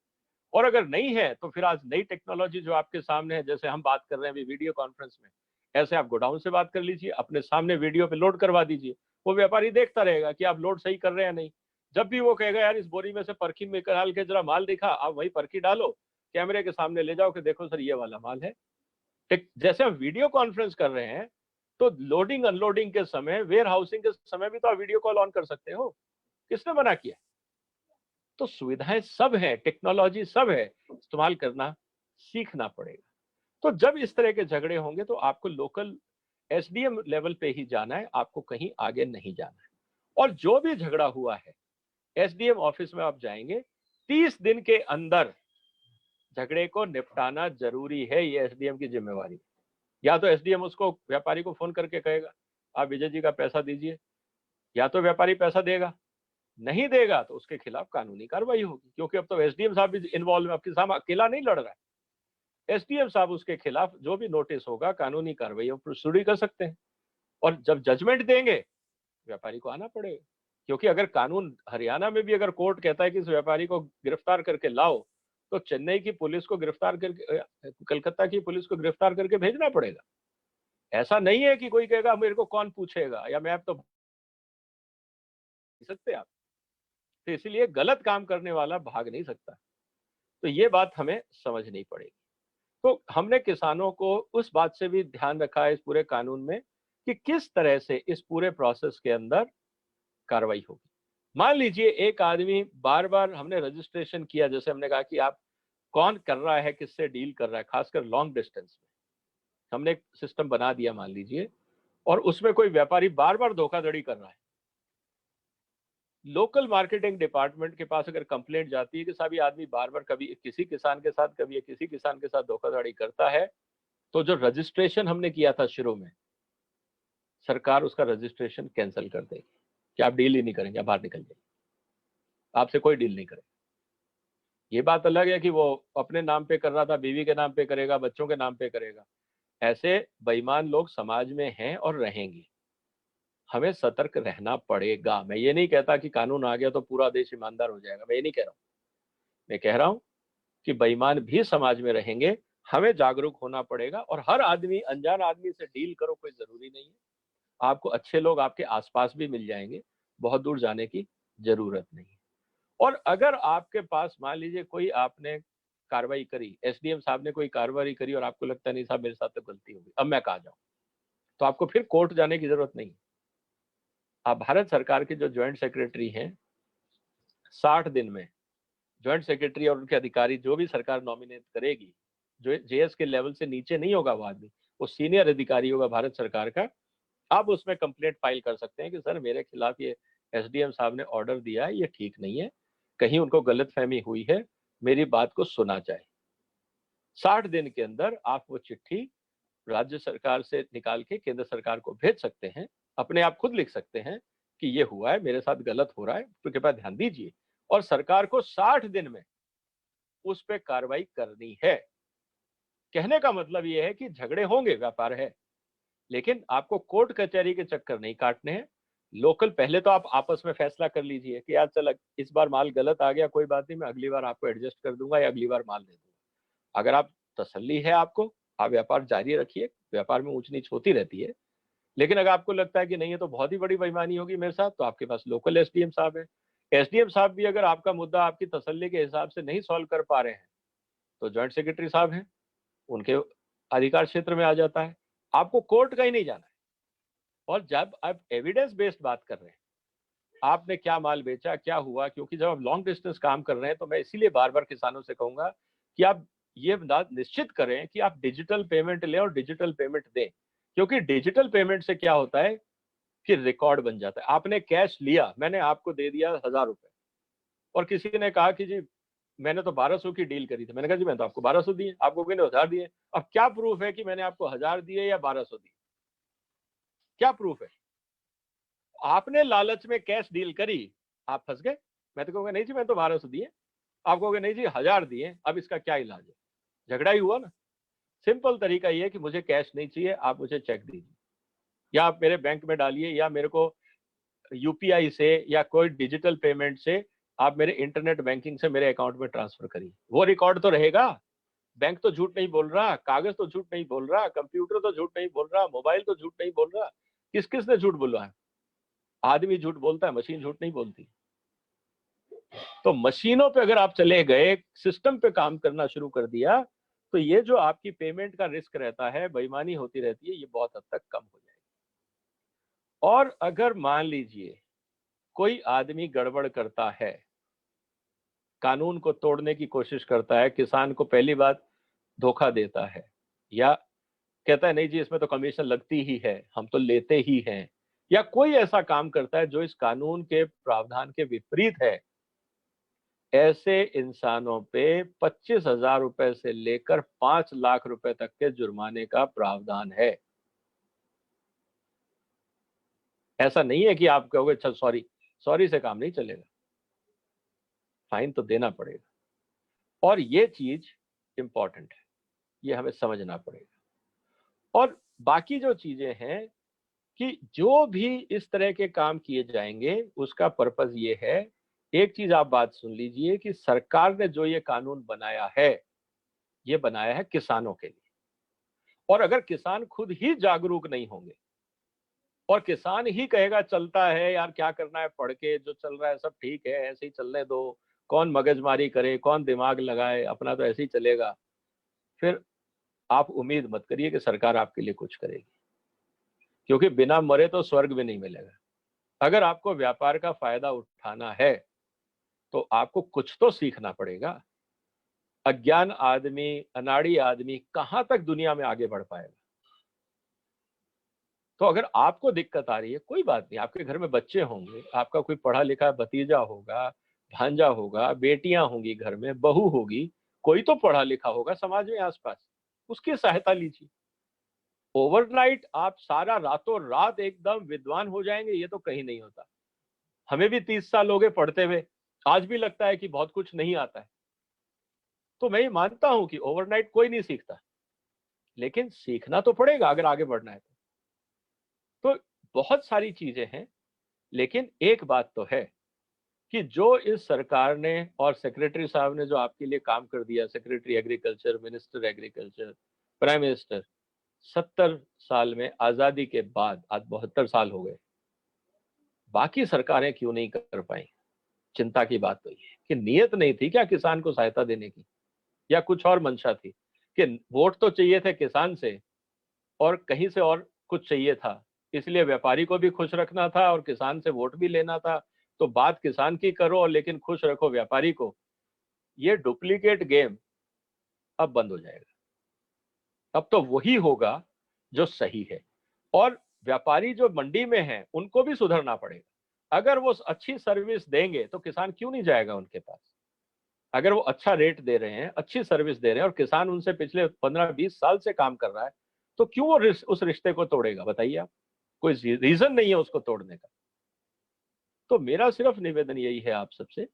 और अगर नहीं है तो फिर आज नई टेक्नोलॉजी जो आपके सामने है, जैसे हम बात कर रहे हैं अभी वीडियो कॉन्फ्रेंस में, ऐसे आप गोडाउन से बात कर लीजिए, अपने सामने वीडियो पे लोड करवा दीजिए। वो व्यापारी देखता रहेगा कि आप लोड सही कर रहे हैं या नहीं। जब भी वो कहेगा यार इस बोरी में से परखी में डाल के जरा माल दिखा, आप वही परखी डालो, कैमरे के सामने ले जाओ कि देखो सर ये वाला माल है। जैसे हम वीडियो कॉन्फ्रेंस कर रहे हैं, तो लोडिंग अनलोडिंग के समय, वेयर हाउसिंग के समय भी तो आप वीडियो कॉल ऑन कर सकते हो, किसने मना किया। तो सुविधाएं सब है, टेक्नोलॉजी सब है, इस्तेमाल करना सीखना पड़ेगा। तो जब इस तरह के झगड़े होंगे तो आपको लोकल एसडीएम लेवल पे ही जाना है, आपको कहीं आगे नहीं जाना है। और जो भी झगड़ा हुआ है एसडीएम ऑफिस में आप जाएंगे, 30 दिन के अंदर झगड़े को निपटाना जरूरी है, ये एसडीएम की जिम्मेवारी। या तो एसडीएम उसको व्यापारी को फोन करके कहेगा आप विजय जी का पैसा दीजिए, या तो व्यापारी पैसा देगा, नहीं देगा तो उसके खिलाफ कानूनी कार्रवाई होगी, क्योंकि अब तो एसडीएम साहब भी इन्वॉल्व है, अब किसान अकेला नहीं लड़ रहा है। एसडीएम साहब उसके खिलाफ जो भी नोटिस होगा कानूनी कार्रवाई शुरू कर सकते हैं। और जब जजमेंट देंगे व्यापारी को आना पड़ेगा, क्योंकि अगर कानून हरियाणा में भी अगर कोर्ट कहता है कि इस व्यापारी को गिरफ्तार करके लाओ, तो चेन्नई की पुलिस को गिरफ्तार करके, कलकत्ता की पुलिस को गिरफ्तार करके भेजना पड़ेगा। ऐसा नहीं है कि कोई कहेगा मेरे को कौन पूछेगा या मैं तो सकते आप। तो इसलिए गलत काम करने वाला भाग नहीं सकता। तो ये बात हमें समझनी पड़ेगी। तो हमने किसानों को उस बात से भी ध्यान रखा है इस पूरे कानून में कि किस तरह से इस पूरे प्रोसेस के अंदर कार्रवाई होगी। मान लीजिए एक आदमी बार बार, हमने रजिस्ट्रेशन किया, जैसे हमने कहा कि आप कौन कर रहा है, किससे डील कर रहा है, खासकर लॉन्ग डिस्टेंस में हमने एक सिस्टम बना दिया मान लीजिए, और उसमें कोई व्यापारी बार बार धोखाधड़ी कर रहा है। लोकल मार्केटिंग डिपार्टमेंट के पास अगर कंप्लेंट जाती है कि साहब ये आदमी बार बार कभी किसी किसान के साथ, कभी किसी किसान के साथ धोखाधड़ी करता है, तो जो रजिस्ट्रेशन हमने किया था शुरू में, सरकार उसका रजिस्ट्रेशन कैंसिल कर देगी कि आप डील ही नहीं करेंगे, आप बाहर निकल जाइए, आपसे कोई डील नहीं करेगा। ये बात अलग है कि वो अपने नाम पे कर रहा था, बीवी के नाम पे करेगा, बच्चों के नाम पे करेगा। ऐसे बेईमान लोग समाज में हैं और रहेंगे। हमें सतर्क रहना पड़ेगा। मैं ये नहीं कहता कि कानून आ गया तो पूरा देश ईमानदार हो जाएगा, मैं ये नहीं कह रहा हूं। मैं कह रहा हूं कि बेईमान भी समाज में रहेंगे, हमें जागरूक होना पड़ेगा। और हर आदमी, अनजान आदमी से डील करो, कोई जरूरी नहीं है। आपको अच्छे लोग आपके आसपास भी मिल जाएंगे, बहुत दूर जाने की जरूरत नहीं है। और अगर आपके पास मान लीजिए कोई आपने कार्रवाई करी, एसडीएम साहब ने कोई कार्रवाई करी और आपको लगता नहीं साहब मेरे साथ तो गलती हो गई, अब मैं कहाँ जाऊं, तो आपको फिर कोर्ट जाने की जरूरत नहीं। आप भारत सरकार के जो ज्वाइंट सेक्रेटरी हैं, 60 दिन में ज्वाइंट सेक्रेटरी और उनके अधिकारी जो भी सरकार नॉमिनेट करेगी, जो जेएस के लेवल से नीचे नहीं होगा वो आदमी, वो सीनियर अधिकारी होगा भारत सरकार का, आप उसमें कंप्लेंट फाइल कर सकते हैं कि सर मेरे खिलाफ ये एसडीएम साहब ने ऑर्डर दिया है, ये ठीक नहीं है, कहीं उनको गलतफहमी हुई है, मेरी बात को सुना जाए। 60 दिन के अंदर आप वो चिट्ठी राज्य सरकार से निकाल के केंद्र सरकार को भेज सकते हैं, अपने आप खुद लिख सकते हैं कि ये हुआ है, मेरे साथ गलत हो रहा है, तो कृपया ध्यान दीजिए। और सरकार को 60 दिन में उस पर कार्रवाई करनी है। कहने का मतलब ये है कि झगड़े होंगे, व्यापार है, लेकिन आपको कोर्ट कचहरी के चक्कर नहीं काटने हैं। लोकल पहले तो आप आपस में फैसला कर लीजिए कि यार चल इस बार माल गलत आ गया, कोई बात नहीं, मैं अगली बार आपको एडजस्ट कर दूंगा या अगली बार माल दे दूंगा। अगर आप तसल्ली है आपको, आप व्यापार जारी रखिए, व्यापार में ऊंच नीच होती रहती है। लेकिन अगर आपको लगता है कि नहीं, ये तो बहुत ही बड़ी बेईमानी होगी मेरे साथ, तो आपके पास लोकल एसडीएम साहब है। एसडीएम साहब भी अगर आपका मुद्दा आपकी तसल्ली के हिसाब से नहीं सॉल्व कर पा रहे हैं, तो ज्वाइंट सेक्रेटरी साहब हैं, उनके अधिकार क्षेत्र में आ जाता है। आपको कोर्ट का ही नहीं जाना है। और जब आप एविडेंस बेस्ड बात कर रहे हैं, आपने क्या माल बेचा, क्या हुआ, क्योंकि जब आप लॉन्ग डिस्टेंस काम कर रहे हैं, तो मैं इसीलिए बार बार किसानों से कहूंगा कि आप ये निश्चित करें कि आप डिजिटल पेमेंट लें और डिजिटल पेमेंट दें। क्योंकि डिजिटल पेमेंट से क्या होता है कि रिकॉर्ड बन जाता है। आपने कैश लिया, मैंने आपको दे दिया 1000 रुपए, और किसी ने कहा कि जी मैंने तो 1200 की डील करी थी, मैंने कहा जी मैंने तो आपको 1200 दिए, आपको किसी ने 1000 दिए। अब क्या प्रूफ है कि मैंने आपको 1000 दिए या 1200 दिए? क्या प्रूफ है? आपने लालच में कैश डील करी, आप फंस गए। मैं तो कहूंगा नहीं जी मैं तो 1200 दिए, आप कहोगे नहीं जी 1000 दिए, अब इसका क्या इलाज है? झगड़ा ही हुआ ना। सिंपल तरीका ये है कि मुझे कैश नहीं चाहिए, आप मुझे चेक दीजिए, या आप मेरे बैंक में डालिए, या मेरे को यूपीआई से या कोई डिजिटल पेमेंट से आप मेरे इंटरनेट बैंकिंग से मेरे अकाउंट में ट्रांसफर करिए। वो रिकॉर्ड तो रहेगा। बैंक तो झूठ नहीं बोल रहा, कागज तो झूठ नहीं बोल रहा, कंप्यूटर तो झूठ नहीं बोल रहा, मोबाइल तो झूठ नहीं बोल रहा। किस किस ने झूठ बोला है? आदमी झूठ बोलता है, मशीन झूठ नहीं बोलती। तो मशीनों पे अगर आप चले गए, सिस्टम पे काम करना शुरू कर दिया, तो ये जो आपकी पेमेंट का रिस्क रहता है, बेईमानी होती रहती है, ये बहुत हद तक कम हो जाएगी। और अगर मान लीजिए कोई आदमी गड़बड़ करता है, कानून को तोड़ने की कोशिश करता है, किसान को पहली बात धोखा देता है, या कहता है नहीं जी इसमें तो कमीशन लगती ही है, हम तो लेते ही हैं, या कोई ऐसा काम करता है जो इस कानून के प्रावधान के विपरीत है, ऐसे इंसानों पे 25,000 रुपए से लेकर 5 लाख रुपए तक के जुर्माने का प्रावधान है। ऐसा नहीं है कि आप कहोगे अच्छा सॉरी, सॉरी से काम नहीं चलेगा, फाइन तो देना पड़ेगा। और ये चीज इंपॉर्टेंट है, ये हमें समझना पड़ेगा। और बाकी जो चीजें हैं कि जो भी इस तरह के काम किए जाएंगे, उसका पर्पस ये है, एक चीज आप बात सुन लीजिए कि सरकार ने जो ये कानून बनाया है, ये बनाया है किसानों के लिए। और अगर किसान खुद ही जागरूक नहीं होंगे और किसान ही कहेगा चलता है यार, क्या करना है, पढ़ के जो चल रहा है सब ठीक है, ऐसे ही चलने दो, कौन मगजमारी करे, कौन दिमाग लगाए, अपना तो ऐसे ही चलेगा, फिर आप उम्मीद मत करिए कि सरकार आपके लिए कुछ करेगी। क्योंकि बिना मरे तो स्वर्ग भी नहीं मिलेगा। अगर आपको व्यापार का फायदा उठाना है, तो आपको कुछ तो सीखना पड़ेगा। अज्ञान आदमी, अनाड़ी आदमी कहां तक दुनिया में आगे बढ़ पाएगा? तो अगर आपको दिक्कत आ रही है, कोई बात नहीं, आपके घर में बच्चे होंगे, आपका कोई पढ़ा लिखा भतीजा होगा, भांजा होगा, बेटियां होंगी घर में, बहू होगी, कोई तो पढ़ा लिखा होगा समाज में आसपास, उसकी सहायता लीजिए। ओवरनाइट आप सारा रातों रात एकदम विद्वान हो जाएंगे, ये तो कहीं नहीं होता। हमें भी 30 साल हो गए पढ़ते हुए, आज भी लगता है कि बहुत कुछ नहीं आता है। तो मैं ये मानता हूं कि ओवरनाइट कोई नहीं सीखता, लेकिन सीखना तो पड़ेगा अगर आगे बढ़ना है तो बहुत सारी चीजें हैं। लेकिन एक बात तो है कि जो इस सरकार ने और सेक्रेटरी साहब ने जो आपके लिए काम कर दिया, secretary agriculture, minister agriculture, prime minister, 70 साल में आजादी के बाद आज 72 साल हो गए, बाकी सरकारें क्यों नहीं कर पाई? चिंता की बात तो ये है कि नियत नहीं थी क्या किसान को सहायता देने की, या कुछ और मंशा थी कि वोट तो चाहिए थे किसान से और कहीं से और कुछ चाहिए था, इसलिए व्यापारी को भी खुश रखना था और किसान से वोट भी लेना था। तो बात किसान की करो और लेकिन खुश रखो व्यापारी को, ये डुप्लीकेट गेम अब बंद हो जाएगा। अब तो वही होगा जो सही है, और व्यापारी जो मंडी में हैं उनको भी सुधरना पड़ेगा। अगर वो अच्छी सर्विस देंगे तो किसान क्यों नहीं जाएगा उनके पास? अगर वो अच्छा रेट दे रहे हैं, अच्छी सर्विस दे रहे हैं और किसान उनसे पिछले 15-20 साल से काम कर रहा है, तो क्यों वो उस रिश्ते को तोड़ेगा? बताइए आप। कोई रीजन नहीं है उसको तोड़ने का। तो मेरा सिर्फ निवेदन यही है आप सबसे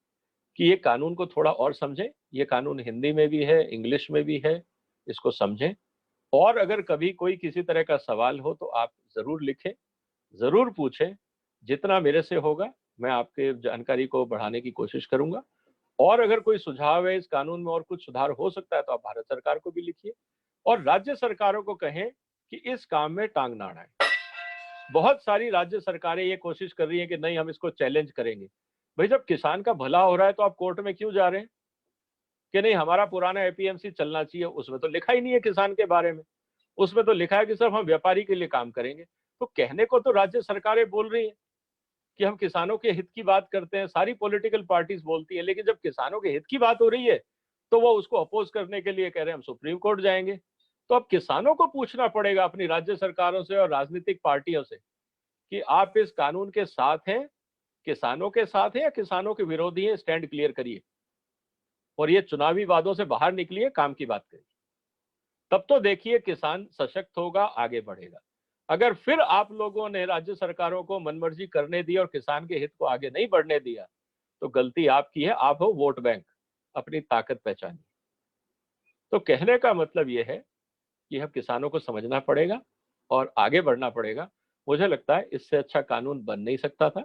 कि ये कानून को थोड़ा और समझें। ये कानून हिंदी में भी है, इंग्लिश में भी है, इसको समझें। और अगर कभी कोई किसी तरह का सवाल हो तो आप जरूर लिखें, जरूर पूछें। जितना मेरे से होगा मैं आपके जानकारी को बढ़ाने की कोशिश करूंगा। और अगर कोई सुझाव है इस कानून में और कुछ सुधार हो सकता है तो आप भारत सरकार को भी लिखिए और राज्य सरकारों को कहें कि इस काम में टांग ना अड़ाएं। बहुत सारी राज्य सरकारें ये कोशिश कर रही हैं कि नहीं हम इसको चैलेंज करेंगे। भाई जब किसान का भला हो रहा है तो आप कोर्ट में क्यों जा रहे हैं कि नहीं हमारा पुराना एपीएमसी चलना चाहिए? उसमें तो लिखा ही नहीं है किसान के बारे में, उसमें तो लिखा है कि सिर्फ हम व्यापारी के लिए काम करेंगे। तो कहने को तो राज्य सरकारें बोल रही हैं कि हम किसानों के हित की बात करते हैं, सारी पॉलिटिकल पार्टीज बोलती है, लेकिन जब किसानों के हित की बात हो रही है तो वो उसको अपोज करने के लिए कह रहे हैं हम सुप्रीम कोर्ट जाएंगे। तो अब किसानों को पूछना पड़ेगा अपनी राज्य सरकारों से और राजनीतिक पार्टियों से कि आप इस कानून के साथ हैं, किसानों के साथ हैं या किसानों के विरोधी हैं? स्टैंड क्लियर करिए और ये चुनावी वादों से बाहर निकलिए, काम की बात करिए। तब तो देखिए किसान सशक्त होगा, आगे बढ़ेगा। अगर फिर आप लोगों ने राज्य सरकारों को मनमर्जी करने दी और किसान के हित को आगे नहीं बढ़ने दिया तो गलती आपकी है। आप हो वोट बैंक, अपनी ताकत पहचानिए। तो कहने का मतलब यह है कि हम किसानों को समझना पड़ेगा और आगे बढ़ना पड़ेगा। मुझे लगता है इससे अच्छा कानून बन नहीं सकता था।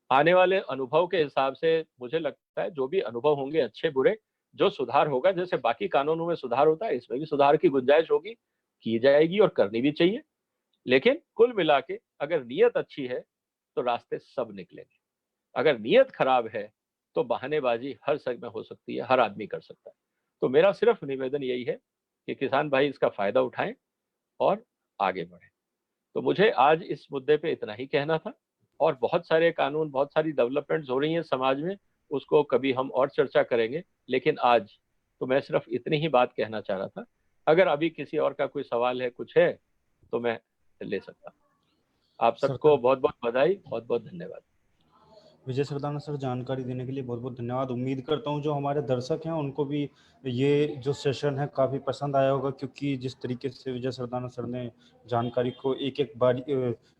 आने वाले अनुभव के हिसाब से मुझे लगता है जो भी अनुभव होंगे अच्छे बुरे, जो सुधार होगा, जैसे बाकी कानूनों में सुधार होता है इसमें भी सुधार की गुंजाइश होगी, की जाएगी और करनी भी चाहिए। लेकिन कुल मिला के अगर नीयत अच्छी है तो रास्ते सब निकलेंगे। अगर नीयत खराब है तो बहानेबाजी हर समय हो सकती है, हर आदमी कर सकता है। तो मेरा सिर्फ निवेदन यही है कि किसान भाई इसका फायदा उठाएं और आगे बढ़ें। तो मुझे आज इस मुद्दे पे इतना ही कहना था। और बहुत सारे कानून, बहुत सारी डेवलपमेंट्स हो रही हैं समाज में, उसको कभी हम और चर्चा करेंगे। लेकिन आज तो मैं सिर्फ इतनी ही बात कहना चाह रहा था। अगर अभी किसी और का कोई सवाल है, कुछ है, तो मैं ले सकता हूँ। आप सबको सरकार बहुत बहुत बधाई, बहुत बहुत धन्यवाद। विजय सरदाना सर, जानकारी देने के लिए बहुत बहुत धन्यवाद। उम्मीद करता हूँ जो हमारे दर्शक हैं उनको भी ये जो सेशन है काफ़ी पसंद आया होगा, क्योंकि जिस तरीके से विजय सरदाना सर ने जानकारी को एक एक बारी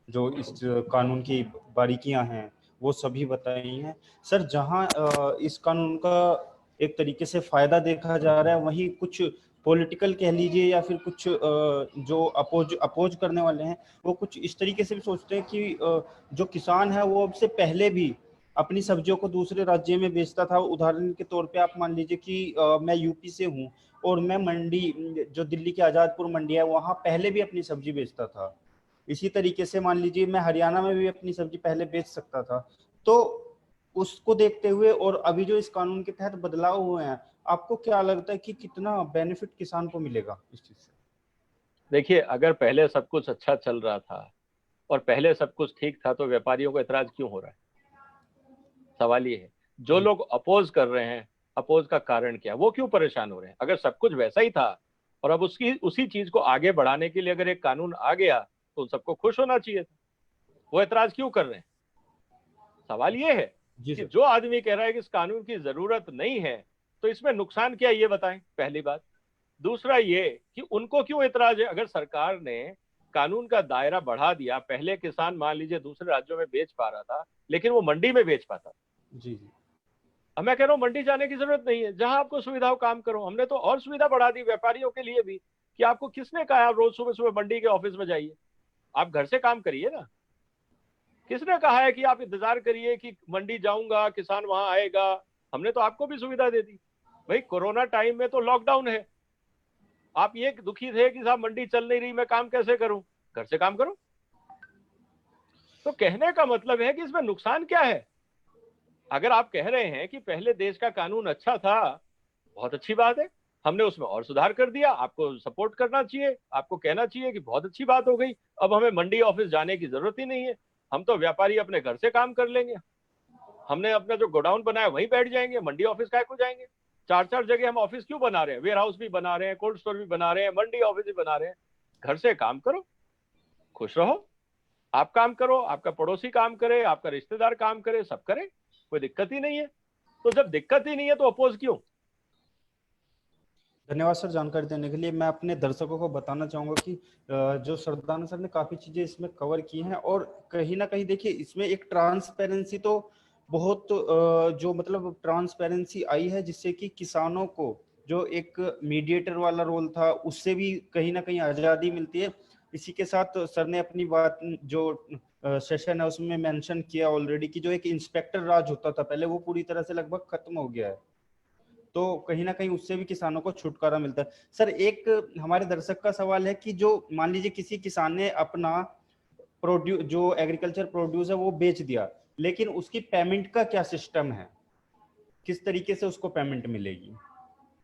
जो इस कानून की बारीकियां हैं वो सभी बताई हैं। सर, जहां इस कानून का एक तरीके से फायदा देखा जा रहा है, वहीं कुछ पॉलिटिकल कह लीजिए या फिर कुछ जो अपोज करने वाले हैं वो कुछ इस तरीके से भी सोचते हैं कि जो किसान है वो अब से पहले भी अपनी सब्जियों को दूसरे राज्य में बेचता था। उदाहरण के तौर पे आप मान लीजिए कि मैं यूपी से हूँ और मैं मंडी, जो दिल्ली की आजादपुर मंडी है, वहां पहले भी अपनी सब्जी बेचता था। इसी तरीके से मान लीजिए मैं हरियाणा में भी अपनी सब्जी पहले बेच सकता था। तो उसको देखते हुए और अभी जो इस कानून के तहत बदलाव हुए हैं, आपको क्या लगता है कि कितना बेनिफिट किसान को मिलेगा इस चीज से? देखिए, अगर पहले सब कुछ अच्छा चल रहा था और पहले सब कुछ ठीक था तो व्यापारियों को एतराज क्यों हो रहा है? सवाल ये है। जो जी लोग अपोज कर रहे हैं, अपोज का कारण क्या, वो क्यों परेशान हो रहे हैं? अगर सब कुछ वैसा ही था और अब उसकी उसी चीज को आगे बढ़ाने के लिए अगर एक कानून आ गया तो सबको खुश होना चाहिए था। वो एतराज क्यों कर रहे हैं? सवाल ये है जी कि सर। जो आदमी कह रहा है कि इस कानून की जरूरत नहीं है तो इसमें नुकसान क्या है, ये बताएं, पहली बात। दूसरा ये कि उनको क्यों एतराज है? अगर सरकार ने कानून का दायरा बढ़ा दिया, पहले किसान मान लीजिए दूसरे राज्यों में बेच पा रहा था लेकिन वो मंडी में बेच पाता, जी जी। अब मैं कह रहा हूँ मंडी जाने की जरूरत नहीं है, जहां आपको सुविधा हो काम करो। हमने तो और सुविधा बढ़ा दी व्यापारियों के लिए भी, कि आपको किसने कहा आप रोज सुबह सुबह मंडी के ऑफिस में जाइए, आप घर से काम करिए ना। किसने कहा है कि आप इंतजार करिए कि मंडी जाऊंगा किसान वहां आएगा? हमने तो आपको भी सुविधा दे दी। भाई कोरोना टाइम में तो लॉकडाउन है, आप ये दुखी थे कि साहब मंडी चल नहीं रही, मैं काम कैसे करूं? घर से काम करो। तो कहने का मतलब है कि इसमें नुकसान क्या है? अगर आप कह रहे हैं कि पहले देश का कानून अच्छा था, बहुत अच्छी बात है, हमने उसमें और सुधार कर दिया, आपको सपोर्ट करना चाहिए, आपको कहना चाहिए कि बहुत अच्छी बात हो गई, अब हमें मंडी ऑफिस जाने की जरूरत ही नहीं है, हम तो व्यापारी अपने घर से काम कर लेंगे, हमने अपना जो गोडाउन बनाया वहीं बैठ जाएंगे, मंडी ऑफिस काहे को जाएंगे? चार चार जगह हम ऑफिस क्यों बना रहे हैं? वेयर हाउस भी बना रहे हैं, कोल्ड स्टोर भी बना रहे हैं, मंडी ऑफिस भी बना रहे हैं। घर से काम करो, खुश रहो, आप काम करो, आपका पड़ोसी काम करे, आपका रिश्तेदार काम करे, सब करे, कोई दिक्कत ही नहीं है। तो जब दिक्कत ही नहीं है तो अपोज क्यों? धन्यवाद सर जानकारी देने के लिए। मैं अपने दर्शकों को बताना चाहूंगा कि जो सरदाना सर ने काफी चीजें इसमें कवर की हैं, और कहीं ना कहीं देखिए इसमें एक ट्रांसपेरेंसी तो बहुत जो मतलब ट्रांसपेरेंसी आई है, जिससे कि किसानों को जो एक मीडिएटर वाला रोल था उससे भी कहीं ना कहीं आजादी मिलती है। इसी के साथ सर ने अपनी बात जो सेशन है उसमें मेंशन किया ऑलरेडी कि जो एक इंस्पेक्टर राज होता था पहले, वो पूरी तरह से लगभग खत्म हो गया है। तो कहीं ना कहीं उससे भी किसानों को छुटकारा मिलता है। सर एक हमारे दर्शक का सवाल है कि जो मान लीजिए किसी किसान ने अपना प्रोड्यूस जो एग्रीकल्चर प्रोड्यूस है वो बेच दिया, लेकिन उसकी पेमेंट का क्या सिस्टम है, किस तरीके से उसको पेमेंट मिलेगी?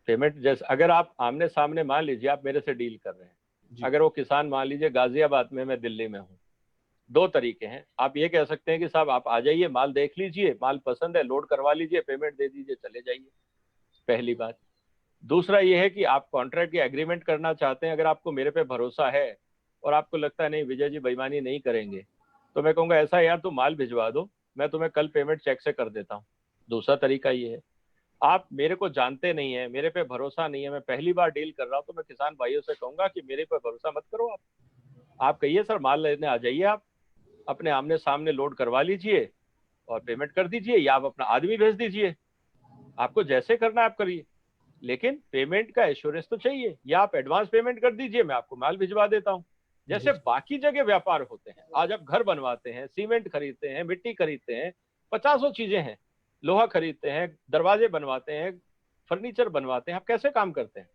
पेमेंट जैसे अगर आप आमने सामने, मान लीजिए आप मेरे से डील कर रहे हैं, अगर वो किसान मान लीजिए गाजियाबाद में, मैं दिल्ली में हूँ, दो तरीके हैं। आप ये कह सकते हैं कि साहब आप आ जाइए, माल देख लीजिए, माल पसंद है लोड करवा लीजिए, पेमेंट दे दीजिए, चले जाइए, पहली बात। दूसरा ये है कि आप कॉन्ट्रैक्ट या एग्रीमेंट करना चाहते हैं, अगर आपको मेरे पे भरोसा है और आपको लगता है नहीं विजय जी बेईमानी नहीं करेंगे, तो मैं कहूँगा ऐसा यार तुम माल भिजवा दो, मैं तुम्हें कल पेमेंट चेक से कर देता हूँ। दूसरा तरीका ये है, आप मेरे को जानते नहीं है, मेरे पे भरोसा नहीं है, मैं पहली बार डील कर रहा हूँ, तो मैं किसान भाइयों से कहूंगा कि मेरे पे भरोसा मत करो। आप कहिए सर माल लेने आ जाइए, आप अपने आमने सामने लोड करवा लीजिए और पेमेंट कर दीजिए, या आप अपना आदमी भेज दीजिए, आपको जैसे करना है आप करिए, लेकिन पेमेंट का एश्योरेंस तो चाहिए। या आप एडवांस पेमेंट कर दीजिए, मैं आपको माल भिजवा देता हूँ। जैसे बाकी जगह व्यापार होते हैं, आज आप घर बनवाते हैं, सीमेंट खरीदते हैं, मिट्टी खरीदते हैं, पचासों चीजें हैं, लोहा खरीदते हैं, दरवाजे बनवाते हैं, फर्नीचर बनवाते हैं, आप कैसे काम करते हैं?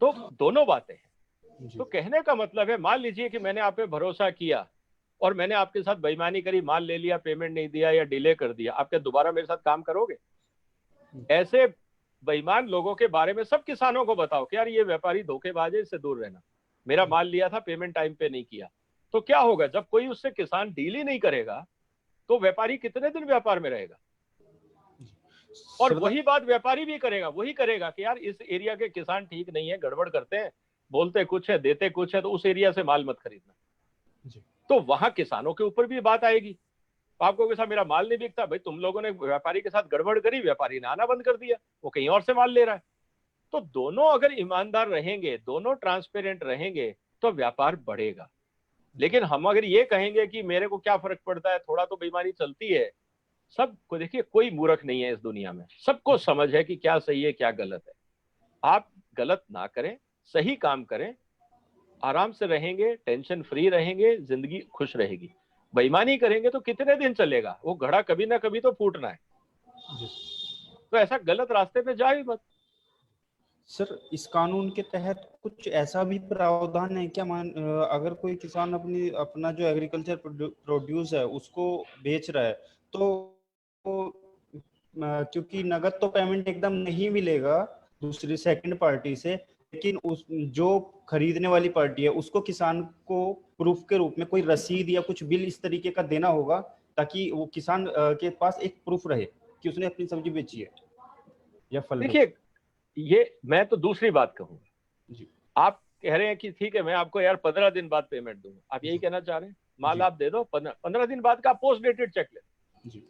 तो दोनों बातें हैं। तो कहने का मतलब है, मान लीजिए कि मैंने आप पे भरोसा किया और मैंने आपके साथ बेईमानी करी, माल ले लिया, पेमेंट नहीं दिया या डिले कर दिया, आप क्या दोबारा मेरे साथ काम करोगे? ऐसे बेईमान लोगों के बारे में सब किसानों को बताओ कि यार ये व्यापारी धोखेबाज है, इससे दूर रहना, मेरा माल लिया था, पेमेंट टाइम पे नहीं किया। तो क्या होगा, जब कोई उससे किसान डील ही नहीं करेगा तो व्यापारी कितने दिन व्यापार में रहेगा? और वही बात व्यापारी भी करेगा, वही करेगा कि यार इस एरिया के किसान ठीक नहीं है, गड़बड़ करते हैं, बोलते कुछ है देते कुछ है, तो उस एरिया से माल मत खरीदना। तो वहां किसानों के ऊपर भी बात आएगी। आपको कैसा मेरा माल नहीं बिकता, भाई तुम लोगों ने व्यापारी के साथ गड़बड़ करी, व्यापारी ने आना बंद कर दिया, वो कहीं और से माल ले रहा है। तो दोनों अगर ईमानदार रहेंगे, दोनों ट्रांसपेरेंट रहेंगे, तो व्यापार बढ़ेगा। लेकिन हम अगर ये कहेंगे कि मेरे को क्या फर्क पड़ता है, थोड़ा तो बेईमानी चलती है, सबको देखिए, कोई मूर्ख नहीं है इस दुनिया में, सबको समझ है कि क्या सही है क्या गलत है। आप गलत ना करें, सही काम करें, आराम से रहेंगे, टेंशन फ्री रहेंगे, जिंदगी खुश रहेगी। बेईमानी करेंगे तो कितने दिन चलेगा, वो घड़ा कभी ना कभी तो फूटना है। तो ऐसा गलत रास्ते पे जाए मत। सर इस कानून के तहत कुछ ऐसा भी प्रावधान है क्या, अगर कोई किसान अपना जो एग्रीकल्चर प्रोड्यूस है उसको बेच रहा है, तो क्योंकि नगद तो पेमेंट एकदम नहीं मिलेगा दूसरी सेकंड पार्टी से, लेकिन उस जो खरीदने वाली पार्टी है उसको किसान को प्रूफ के रूप में कोई रसीद या कुछ बिल इस तरीके का देना होगा, ताकि वो किसान के पास एक प्रूफ रहे कि उसने अपनी सब्जी बेची है या फल। देखिए ये मैं तो दूसरी बात कहूंगा, आप कह रहे हैं कि ठीक है मैं आपको यार 15 दिन बाद पेमेंट दूंगा, आप यही कहना चाह रहे हैं? माल आप दे दो, 15 दिन बाद का पोस्ट डेटेड चेक ले,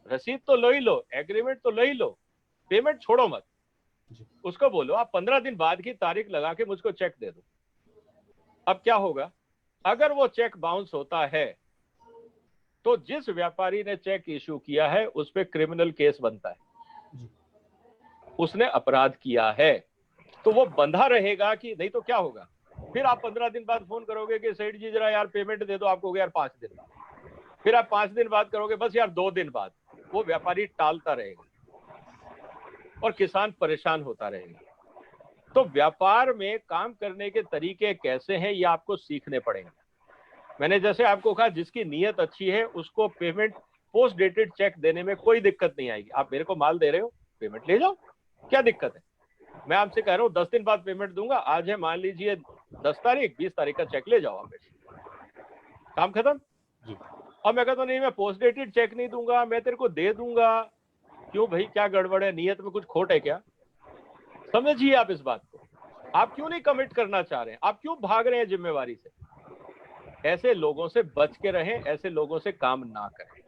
रसीद तो लो ही लो, एग्रीमेंट तो लो ही लो, पेमेंट छोड़ो मत। उसको बोलो आप 15 दिन बाद की तारीख लगा के मुझको चेक दे दो। अब क्या होगा, अगर वो चेक बाउंस होता है तो जिस व्यापारी ने चेक इशू किया है उस पे क्रिमिनल केस बनता है, उसने अपराध किया है, तो वो बंधा रहेगा कि नहीं तो क्या होगा? फिर आप 15 दिन बाद फोन करोगे कि सेठ जी जरा यार पेमेंट दे दो, आपको हो गया यार 5 दिन बाद। फिर आप 5 दिन बाद करोगे बस यार 2 दिन बाद। वो व्यापारी टालता रहेगा और किसान परेशान होता रहेगा। तो व्यापार में काम करने के तरीके कैसे हैं ये आपको सीखने पड़ेंगे। मैंने जैसे आपको कहा, जिसकी नीयत अच्छी है उसको पेमेंट पोस्ट डेटेड चेक देने में कोई दिक्कत नहीं आएगी। आप मेरे को माल दे रहे हो, पेमेंट ले जाओ, क्या दिक्कत है? मैं आपसे कह रहा हूँ 10 दिन बाद पेमेंट दूंगा, आज है मान लीजिए 10 तारीख, 20 तारीख का चेक ले जाओ आप, काम खत्म। अब मैं कहता हूँ नहीं मैं पोस्ट डेटेड चेक नहीं दूंगा, मैं तेरे को दे दूंगा। क्यों भाई, क्या गड़बड़ है? नीयत में कुछ खोट है क्या? समझिए आप इस बात को। आप क्यों नहीं कमिट करना चाह रहे हैं? आप क्यों भाग रहे हैं जिम्मेवारी से? ऐसे लोगों से बच के रहें, ऐसे लोगों से काम ना करें।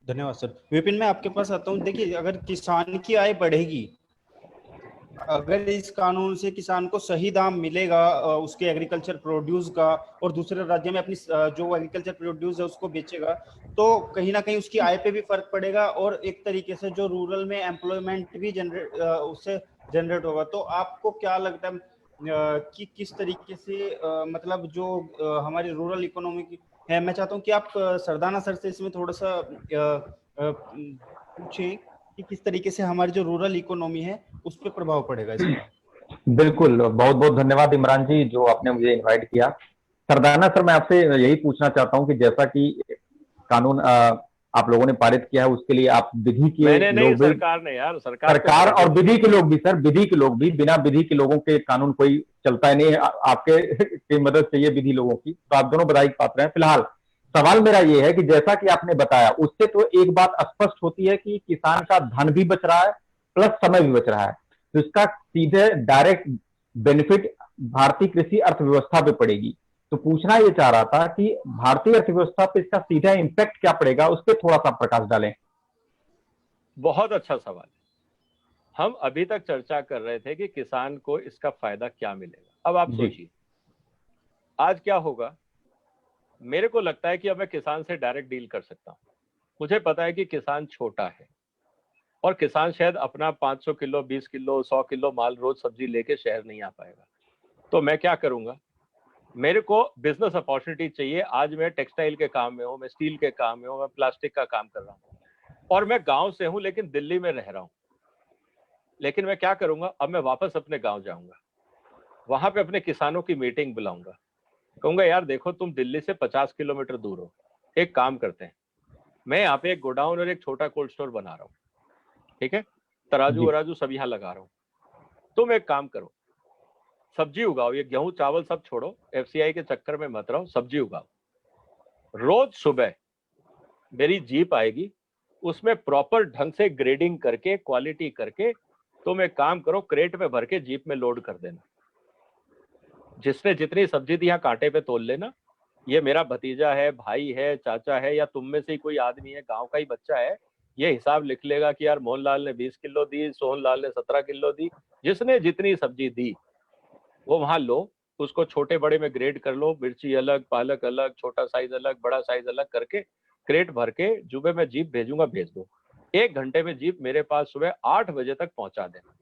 धन्यवाद सर। विपिन, मैं आपके पास आता हूँ। देखिए, अगर किसान की आय बढ़ेगी, अगर इस कानून से किसान को सही दाम मिलेगा उसके एग्रीकल्चर प्रोड्यूस का, और दूसरे राज्य में अपनी जो एग्रीकल्चर प्रोड्यूस है उसको बेचेगा, तो कहीं ना कहीं उसकी आय पे भी फर्क पड़ेगा, और एक तरीके से जो रूरल में एम्प्लॉयमेंट भी उससे जनरेट होगा। तो आपको क्या लगता है कि किस तरीके से मतलब जो हमारी रूरल इकोनॉमी की है, मैं चाहता हूँ कि आप सरदाना सर से इसमें थोड़ा सा पूछें कि किस तरीके से हमारी जो रूरल इकोनॉमी है उस पर प्रभाव पड़ेगा इसका। बिल्कुल, बहुत बहुत धन्यवाद इमरान जी जो आपने मुझे इनवाइट किया। सरदाना सर, मैं आपसे यही पूछना चाहता हूं कि जैसा कि कानून आप लोगों ने पारित किया है, उसके लिए आप विधि के मैंने नहीं, लोग भी, सरकार ने यार, सरकार और विधि के लोग भी सर, विधि के लोग भी, बिना विधि के लोगों के कानून कोई चलता नहीं है। आपके की मदद चाहिए विधि लोगों की, तो आप दोनों बधाई के पात्र हैं। फिलहाल सवाल मेरा ये है कि जैसा कि आपने बताया, उससे तो एक बात स्पष्ट होती है कि किसान का धन भी बच रहा है प्लस समय भी बच रहा है, तो इसका सीधे डायरेक्ट बेनिफिट भारतीय कृषि अर्थव्यवस्था पे पड़ेगी। तो पूछना ये चाह रहा था कि भारतीय अर्थव्यवस्था पे इसका सीधा इंपैक्ट क्या पड़ेगा, उस पर थोड़ा सा प्रकाश डालें। बहुत अच्छा सवाल है। हम अभी तक चर्चा कर रहे थे कि किसान को इसका फायदा क्या मिलेगा। अब आप सोचिए आज क्या होगा। मेरे को लगता है कि अब मैं किसान से डायरेक्ट डील कर सकता हूं। मुझे पता है कि किसान छोटा है और किसान शायद अपना 500 किलो, 20 किलो, 100 किलो माल रोज सब्जी लेके शहर नहीं आ पाएगा। तो मैं क्या करूंगा, मेरे को बिजनेस अपॉर्चुनिटी चाहिए। आज मैं टेक्सटाइल के काम में हूँ, मैं स्टील के काम में हूँ, मैं प्लास्टिक का काम कर रहा हूँ, और मैं गांव से हूँ लेकिन दिल्ली में रह रहा हूँ। लेकिन मैं क्या करूंगा, अब मैं वापस अपने गांव जाऊंगा, वहां पे अपने किसानों की मीटिंग बुलाऊंगा, कहूंगा यार देखो तुम दिल्ली से 50 किलोमीटर दूर हो, एक काम करते हैं, मैं यहाँ पे एक गोडाउन और एक छोटा कोल्ड स्टोर बना रहा हूँ, ठीक है, तराजू वराजू सब यहाँ लगा रहा हूँ। तुम एक काम करो, सब्जी उगाओ, ये गेहूं चावल सब छोड़ो, एफसीआई के चक्कर में मत रहो, सब्जी उगाओ। रोज सुबह मेरी जीप आएगी, उसमें प्रॉपर ढंग से ग्रेडिंग करके, क्वालिटी करके, तुम एक काम करो, क्रेट में भर के जीप में लोड कर देना। जिसने जितनी सब्जी दी यहाँ कांटे पे तोल लेना। ये मेरा भतीजा है, भाई है, चाचा है, या तुम में से ही कोई आदमी है, गांव का ही बच्चा है, ये हिसाब लिख लेगा कि यार मोहनलाल ने 20 किलो दी, सोहनलाल ने 17 किलो दी। जिसने जितनी सब्जी दी वो वहां लो, उसको छोटे बड़े में ग्रेड कर लो, मिर्ची अलग, पालक अलग, छोटा साइज अलग, बड़ा साइज अलग करके क्रेट भर के सुबह मैं जीप भेजूंगा, भेज दो। 1 घंटे में जीप मेरे पास सुबह 8 बजे तक पहुंचा देना।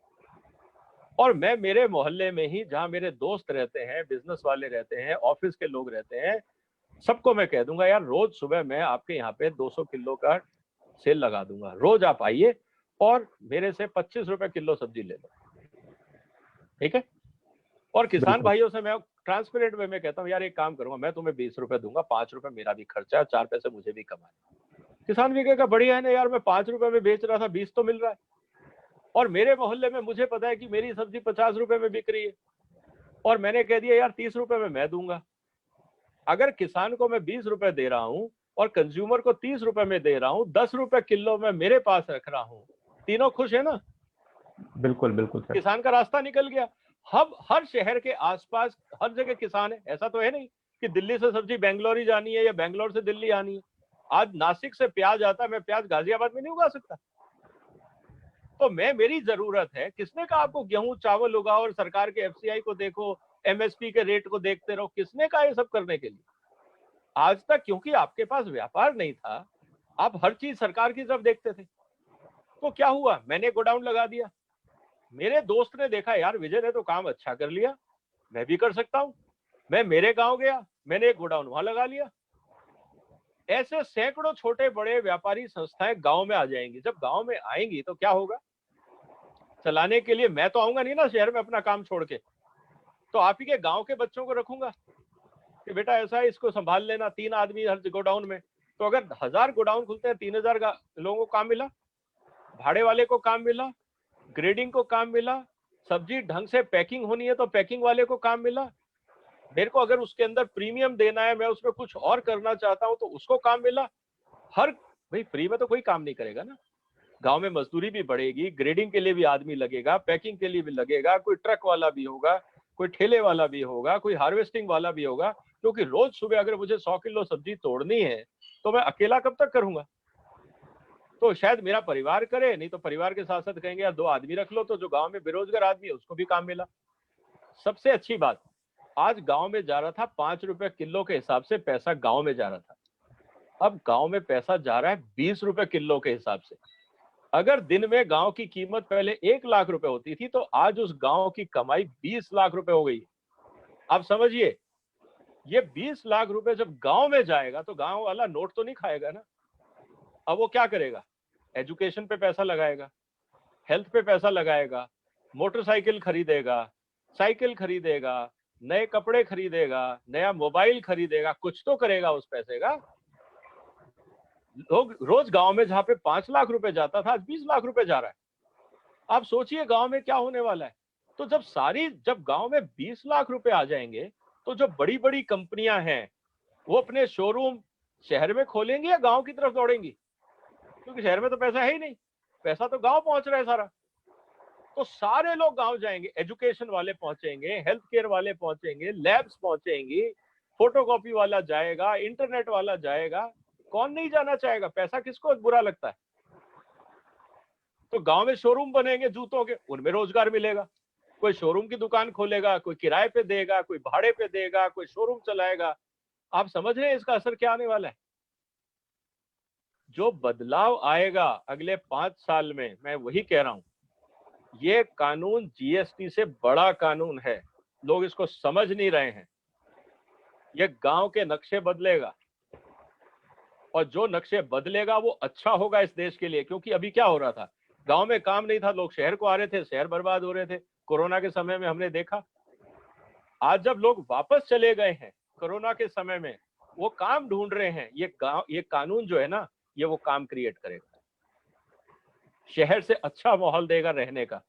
और मैं मेरे मोहल्ले में ही, जहां मेरे दोस्त रहते हैं, बिजनेस वाले रहते हैं, ऑफिस के लोग रहते हैं, सबको मैं कह दूंगा यार रोज सुबह मैं आपके यहाँ पे 200 किलो का सेल लगा दूंगा, रोज आप आइए और मेरे से 25 रुपए किलो सब्जी ले लो, ठीक है। और किसान भाइयों से मैं ट्रांसपेरेंट वे में कहता हूँ यार एक काम करूंगा, मैं तुम्हें 20 रुपए दूंगा, 5 रुपए मेरा भी खर्चा है, 4 पैसे मुझे भी कमाए। किसान भी कहेगा बढ़िया है ना यार, मैं 5 रुपए में बेच रहा था, 20 तो मिल रहा है। और मेरे मोहल्ले में मुझे पता है कि मेरी सब्जी 50 रुपए में बिक रही है, और मैंने कह दिया यार 30 रुपए में मैं दूंगा। अगर किसान को मैं 20 रुपए दे रहा हूं और कंज्यूमर को 30 रुपए में दे रहा हूं, 10 रुपए किलो में मेरे पास रख रहा हूं, तीनों खुश है ना। बिल्कुल बिल्कुल सर। किसान का रास्ता निकल गया। अब हर शहर के आसपास हर जगह किसान है। ऐसा तो है नहीं कि दिल्ली से सब्जी बेंगलोर ही जानी है या बेंगलोर से दिल्ली आनी है। आज नासिक से प्याज आता है, मैं प्याज गाजियाबाद में नहीं उगा सकता। तो मेरी जरूरत है, किसने कहा आपको गेहूं चावल उगाओ और सरकार के एफसीआई को देखो, एमएसपी के रेट को देखते रहो, किसने कहा ये सब करने के लिए? आज तक क्योंकि आपके पास व्यापार नहीं था, आप हर चीज सरकार की तरफ देखते थे। तो क्या हुआ, मैंने गोडाउन लगा दिया, मेरे दोस्त ने देखा यार विजय ने तो काम अच्छा कर लिया, मैं भी कर सकता हूं। मैं मेरे गांव गया, मैंने एक गोडाउन वहां लगा लिया। ऐसे सैकड़ों छोटे बड़े व्यापारी संस्थाएं गांव में आ जाएंगी। जब गांव में आएंगी तो क्या होगा, चलाने के लिए मैं तो आऊंगा नहीं ना शहर में अपना काम छोड़ के, तो आप ही के गांव के बच्चों को रखूंगा कि बेटा ऐसा है, इसको संभाल लेना, 3 आदमी हर गोडाउन में। तो अगर 1000 गोडाउन खुलते हैं, 3000 लोगों को काम मिला, भाड़े वाले को काम मिला, ग्रेडिंग को काम मिला, सब्जी ढंग से पैकिंग होनी है तो पैकिंग वाले को काम मिला, मेरे को अगर उसके अंदर प्रीमियम देना है, मैं उसमें कुछ और करना चाहता हूं तो उसको काम मिला। हर भाई फ्री में तो कोई काम नहीं करेगा ना, गांव में मजदूरी भी बढ़ेगी, ग्रेडिंग के लिए भी आदमी लगेगा, पैकिंग के लिए भी लगेगा, कोई ट्रक वाला भी होगा, कोई ठेले वाला भी होगा, कोई हार्वेस्टिंग वाला भी होगा। क्योंकि रोज सुबह अगर मुझे 100 किलो सब्जी तोड़नी है तो मैं अकेला कब तक करूंगा, तो शायद मेरा परिवार करे, नहीं तो परिवार के साथ साथ कहेंगे यार 2 आदमी रख लो, तो जो गांव में बेरोजगार आदमी है उसको भी काम मिला। सबसे अच्छी बात, आज गांव में जा रहा था 5 रुपए किलो के हिसाब से पैसा गांव में जा रहा था, अब गांव में पैसा जा रहा है 20 रुपए किलो के हिसाब से। अगर दिन में गांव की कीमत पहले 1 लाख रुपए होती थी तो आज उस गांव की कमाई 20 लाख रुपए हो गई। आप समझिए, ये 20 लाख रुपए जब गांव में जाएगा तो गांव वाला नोट तो नहीं खाएगा ना, अब वो क्या करेगा, एजुकेशन पे पैसा लगाएगा, हेल्थ पे पैसा लगाएगा, मोटरसाइकिल खरीदेगा, साइकिल खरीदेगा, नए कपड़े खरीदेगा, नया मोबाइल खरीदेगा, कुछ तो करेगा उस पैसे का। लोग रोज गांव में जहां पे 5 लाख रुपए जाता था आज 20 लाख रुपए जा रहा है। आप सोचिए गांव में क्या होने वाला है। तो जब गांव में 20 लाख रुपए आ जाएंगे तो जो बड़ी बड़ी कंपनियां हैं वो अपने शोरूम शहर में खोलेंगी या गांव की तरफ दौड़ेंगी, क्योंकि शहर में तो पैसा है ही नहीं, पैसा तो गांव पहुंच रहा है सारा। तो सारे लोग गांव जाएंगे, एजुकेशन वाले पहुंचेंगे, हेल्थ केयर वाले पहुंचेंगे, लैब्स पहुंचेंगी, फोटोकॉपी वाला जाएगा, इंटरनेट वाला जाएगा, कौन नहीं जाना चाहेगा, पैसा किसको बुरा लगता है। तो गांव में शोरूम बनेंगे जूतों के, उनमें रोजगार मिलेगा, कोई शोरूम की दुकान खोलेगा, कोई किराए पे देगा, कोई भाड़े पे देगा, कोई शोरूम चलाएगा। आप समझ रहे हैं इसका असर क्या आने वाला है। जो बदलाव आएगा अगले 5 साल में, मैं वही कह रहा हूं, ये कानून जीएसटी से बड़ा कानून है, लोग इसको समझ नहीं रहे हैं। ये गांव के नक्शे बदलेगा, और जो नक्शे बदलेगा वो अच्छा होगा इस देश के लिए। क्योंकि अभी क्या हो रहा था, गांव में काम नहीं था, लोग शहर को आ रहे थे, शहर बर्बाद हो रहे थे। कोरोना के समय में हमने देखा, आज जब लोग वापस चले गए हैं कोरोना के समय में, वो काम ढूंढ रहे हैं। ये कानून जो है ना, ये वो काम क्रिएट करेगा, शहर से अच्छा माहौल देगा रहने का,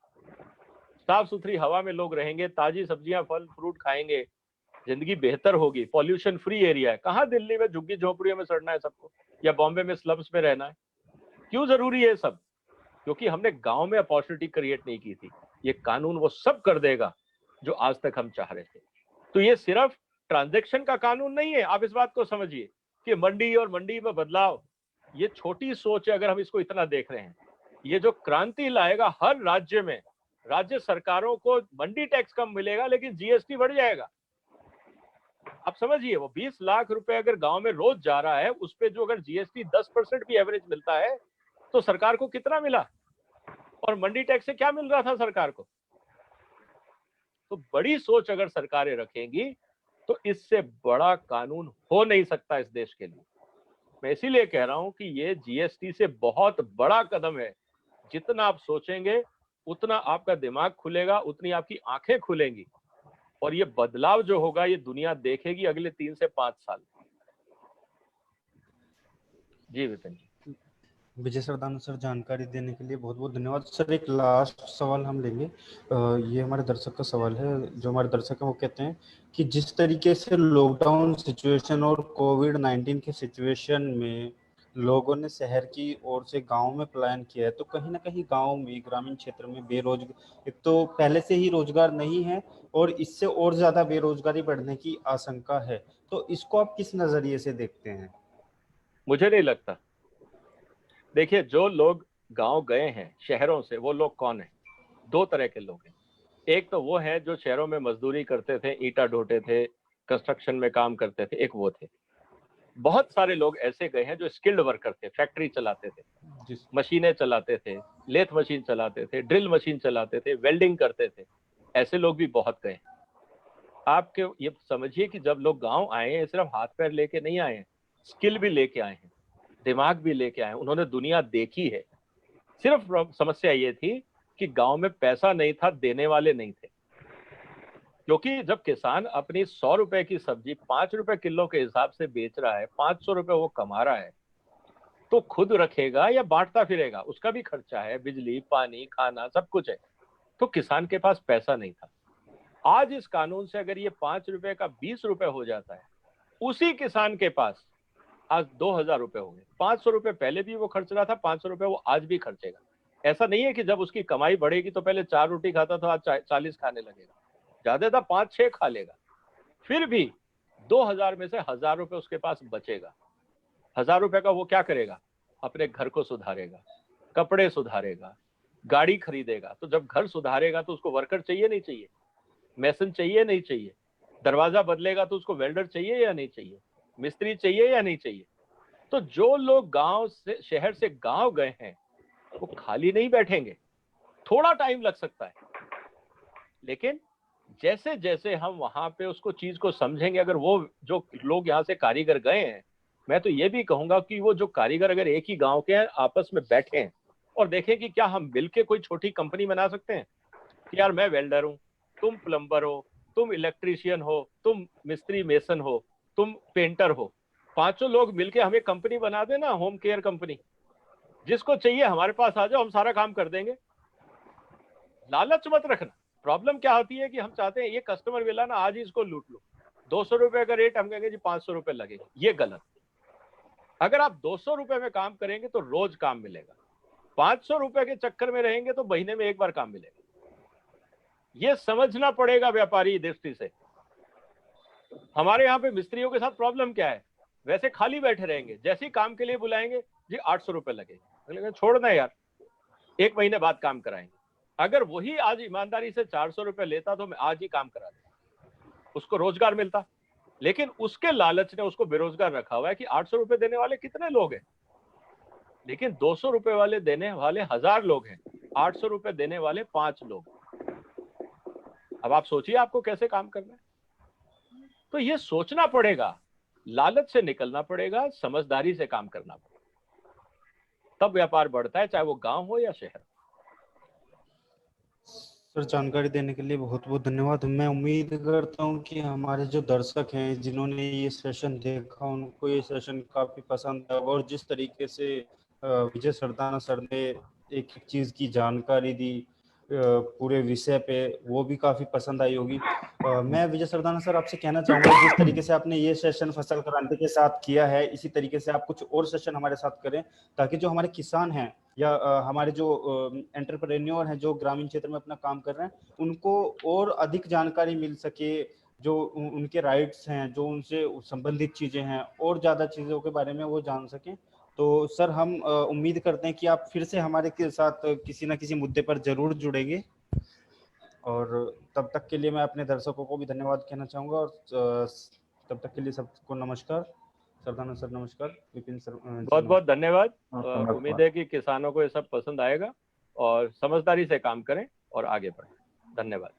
साफ सुथरी हवा में लोग रहेंगे, ताजी सब्जियां फल फ्रूट खाएंगे, जिंदगी बेहतर होगी, पॉल्यूशन फ्री एरिया है। कहाँ दिल्ली में झुग्गी झोपड़ियों में सड़ना है सबको, या बॉम्बे में स्लम्स में रहना है। क्यों जरूरी है सब, क्योंकि हमने गांव में अपॉर्चुनिटी क्रिएट नहीं की थी। ये कानून वो सब कर देगा जो आज तक हम चाह रहे थे। तो ये सिर्फ ट्रांजैक्शन का कानून नहीं है, आप इस बात को समझिए कि मंडी और मंडी में बदलाव, ये छोटी सोच है अगर हम इसको इतना देख रहे हैं। ये जो क्रांति लाएगा, हर राज्य में राज्य सरकारों को मंडी टैक्स कम मिलेगा लेकिन जीएसटी बढ़ जाएगा। आप समझिए, वो 20 लाख रुपए अगर गांव में रोज जा रहा है, उस पे जो अगर जीएसटी 10% भी एवरेज मिलता है तो सरकार को कितना मिला, और मंडी टैक्स से क्या मिल रहा था सरकार को। तो बड़ी सोच अगर सरकारें रखेंगी तो इससे बड़ा कानून हो नहीं सकता इस देश के लिए। मैं इसीलिए कह रहा हूं कि ये जीएसटी से बहुत बड़ा कदम है। जितना आप सोचेंगे उतना आपका दिमाग खुलेगा, उतनी आपकी आंखें खुलेंगी, और ये बदलाव जो होगा ये दुनिया देखेगी अगले 3 से 5 साल। जी विपिन जी। विजय सरदाना सर, जानकारी देने के लिए बहुत बहुत धन्यवाद सर। एक लास्ट सवाल हम लेंगे, ये हमारे दर्शक का सवाल है। जो हमारे दर्शक है वो कहते हैं कि जिस तरीके से लॉकडाउन सिचुएशन और कोविड-19 के सिचुएशन में लोगों ने शहर की ओर से गांव में पलायन किया है, तो कहीं ना कहीं गांव में, ग्रामीण क्षेत्र में बेरोजगार, एक तो पहले से ही रोजगार नहीं है और इससे और ज्यादा बेरोजगारी बढ़ने की आशंका है। तो इसको आप किस नजरिए से देखते हैं? मुझे नहीं लगता। देखिए, जो लोग गांव गए हैं शहरों से, वो लोग कौन है? 2 तरह के लोग हैं। एक तो वो है जो शहरों में मजदूरी करते थे, ईंटा ढोते थे, कंस्ट्रक्शन में काम करते थे, एक वो थे। बहुत सारे लोग ऐसे गए हैं जो स्किल्ड वर्कर थे, फैक्ट्री चलाते थे, मशीनें चलाते थे, लेथ मशीन चलाते थे, ड्रिल मशीन चलाते थे, वेल्डिंग करते थे, ऐसे लोग भी बहुत गए। आपके ये समझिए कि जब लोग गांव आए हैं, सिर्फ हाथ पैर लेके नहीं आए हैं, स्किल भी लेके आए हैं, दिमाग भी लेके आए हैं, उन्होंने दुनिया देखी है। सिर्फ समस्या ये थी कि गांव में पैसा नहीं था, देने वाले नहीं थे। क्योंकि जब किसान अपनी 100 रुपए की सब्जी 5 रुपए किलो के हिसाब से बेच रहा है, 500 रुपए वो कमा रहा है, तो खुद रखेगा या बांटता फिरेगा? उसका भी खर्चा है, बिजली, पानी, खाना, सब कुछ है। तो किसान के पास पैसा नहीं था। आज इस कानून से अगर ये 5 रुपए का 20 रुपए हो जाता है, उसी किसान के पास आज 2000 रुपए हो गए। 500 रुपए पहले भी वो खर्च रहा था, 500 रुपए वो आज भी खर्चेगा। ऐसा नहीं है कि जब उसकी कमाई बढ़ेगी तो पहले 4 रोटी खाता था, आज 40 खाने लगेगा, ज्यादा था 5-6 खा लेगा। फिर भी 2000 में से 1000 रुपए उसके पास बचेगा। 1000 रुपए का वो क्या करेगा? अपने घर को सुधारेगा, कपड़े सुधारेगा, गाड़ी खरीदेगा। तो जब घर सुधारेगा तो उसको वर्कर चाहिए नहीं चाहिए? मैसन चाहिए नहीं चाहिए? दरवाजा बदलेगा तो उसको वेल्डर चाहिए या नहीं चाहिए? मिस्त्री चाहिए या नहीं चाहिए? तो जो लोग गांव से, शहर से गांव गए हैं, वो खाली नहीं बैठेंगे। थोड़ा टाइम लग सकता है, लेकिन जैसे जैसे हम वहां पे उसको चीज को समझेंगे, अगर वो जो लोग यहाँ से कारीगर गए हैं, मैं तो ये भी कहूंगा कि वो जो कारीगर अगर एक ही गांव के हैं, आपस में बैठे और देखें कि क्या हम मिलके कोई छोटी कंपनी बना सकते हैं कि यार मैं वेल्डर हूं, तुम प्लम्बर हो, तुम इलेक्ट्रीशियन हो, तुम मिस्त्री मेसन हो, तुम पेंटर हो, 5 लोग मिलके हमें कंपनी बना देना, होम केयर कंपनी। जिसको चाहिए हमारे पास आ जाओ, हम सारा काम कर देंगे। लालच मत रखना। प्रॉब्लम क्या होती है कि हम चाहते हैं ये कस्टमर मिला ना, आज ही इसको लूट लो। 200 रुपए का रेट, हम कहेंगे जी 500 रुपए लगेगा। ये गलत। अगर आप 200 रुपए में काम करेंगे तो रोज काम मिलेगा। 500 रुपए के चक्कर में रहेंगे तो महीने में एक बार काम मिलेगा। ये समझना पड़ेगा व्यापारी दृष्टि से। हमारे यहाँ पे मिस्त्रियों के साथ प्रॉब्लम क्या है? वैसे खाली बैठे रहेंगे, जैसे ही काम के लिए बुलाएंगे जी 800 रुपए लगेगा। छोड़ना यार, 1 महीने बाद काम कराएंगे। अगर वही आज ईमानदारी से 400 रुपए लेता तो मैं आज ही काम करा देता, उसको रोजगार मिलता। लेकिन उसके लालच ने उसको बेरोजगार रखा हुआ है कि 800 रुपए देने वाले कितने लोग हैं, लेकिन 200 रुपए वाले देने वाले 1000 लोग हैं, 800 रुपए देने वाले 5 लोग। अब आप सोचिए आपको कैसे काम करना है। तो ये सोचना पड़ेगा, लालच से निकलना पड़ेगा, समझदारी से काम करना पड़ेगा, तब व्यापार बढ़ता है, चाहे वो गांव हो या शहर। सर, जानकारी देने के लिए बहुत बहुत धन्यवाद। मैं उम्मीद करता हूं कि हमारे जो दर्शक हैं, जिन्होंने ये सेशन देखा, उनको ये सेशन काफी पसंद आया। और जिस तरीके से विजय सरदाना सर ने एक एक चीज की जानकारी दी पूरे विषय पे, वो भी काफी पसंद आई होगी। मैं विजय सरदाना सर आपसे कहना चाहूंगा, जिस तरीके से आपने ये सेशन फसल क्रांति के साथ किया है, इसी तरीके से आप कुछ और सेशन हमारे साथ करें, ताकि जो हमारे किसान हैं या हमारे जो एंटरप्रेन्योर हैं, जो ग्रामीण क्षेत्र में अपना काम कर रहे हैं, उनको और अधिक जानकारी मिल सके, जो उनके राइट्स हैं, जो उनसे संबंधित चीजें हैं, और ज्यादा चीजों के बारे में वो जान सकें। तो सर, हम उम्मीद करते हैं कि आप फिर से हमारे के साथ किसी ना किसी मुद्दे पर जरूर जुड़ेंगे। और तब तक के लिए मैं अपने दर्शकों को भी धन्यवाद कहना चाहूंगा। और तब तक के लिए सबको नमस्कार। सरदाना सर नमस्कार। विपिन सर बहुत बहुत धन्यवाद। उम्मीद है कि किसानों को ये सब पसंद आएगा और समझदारी से काम करें और आगे बढ़ें। धन्यवाद।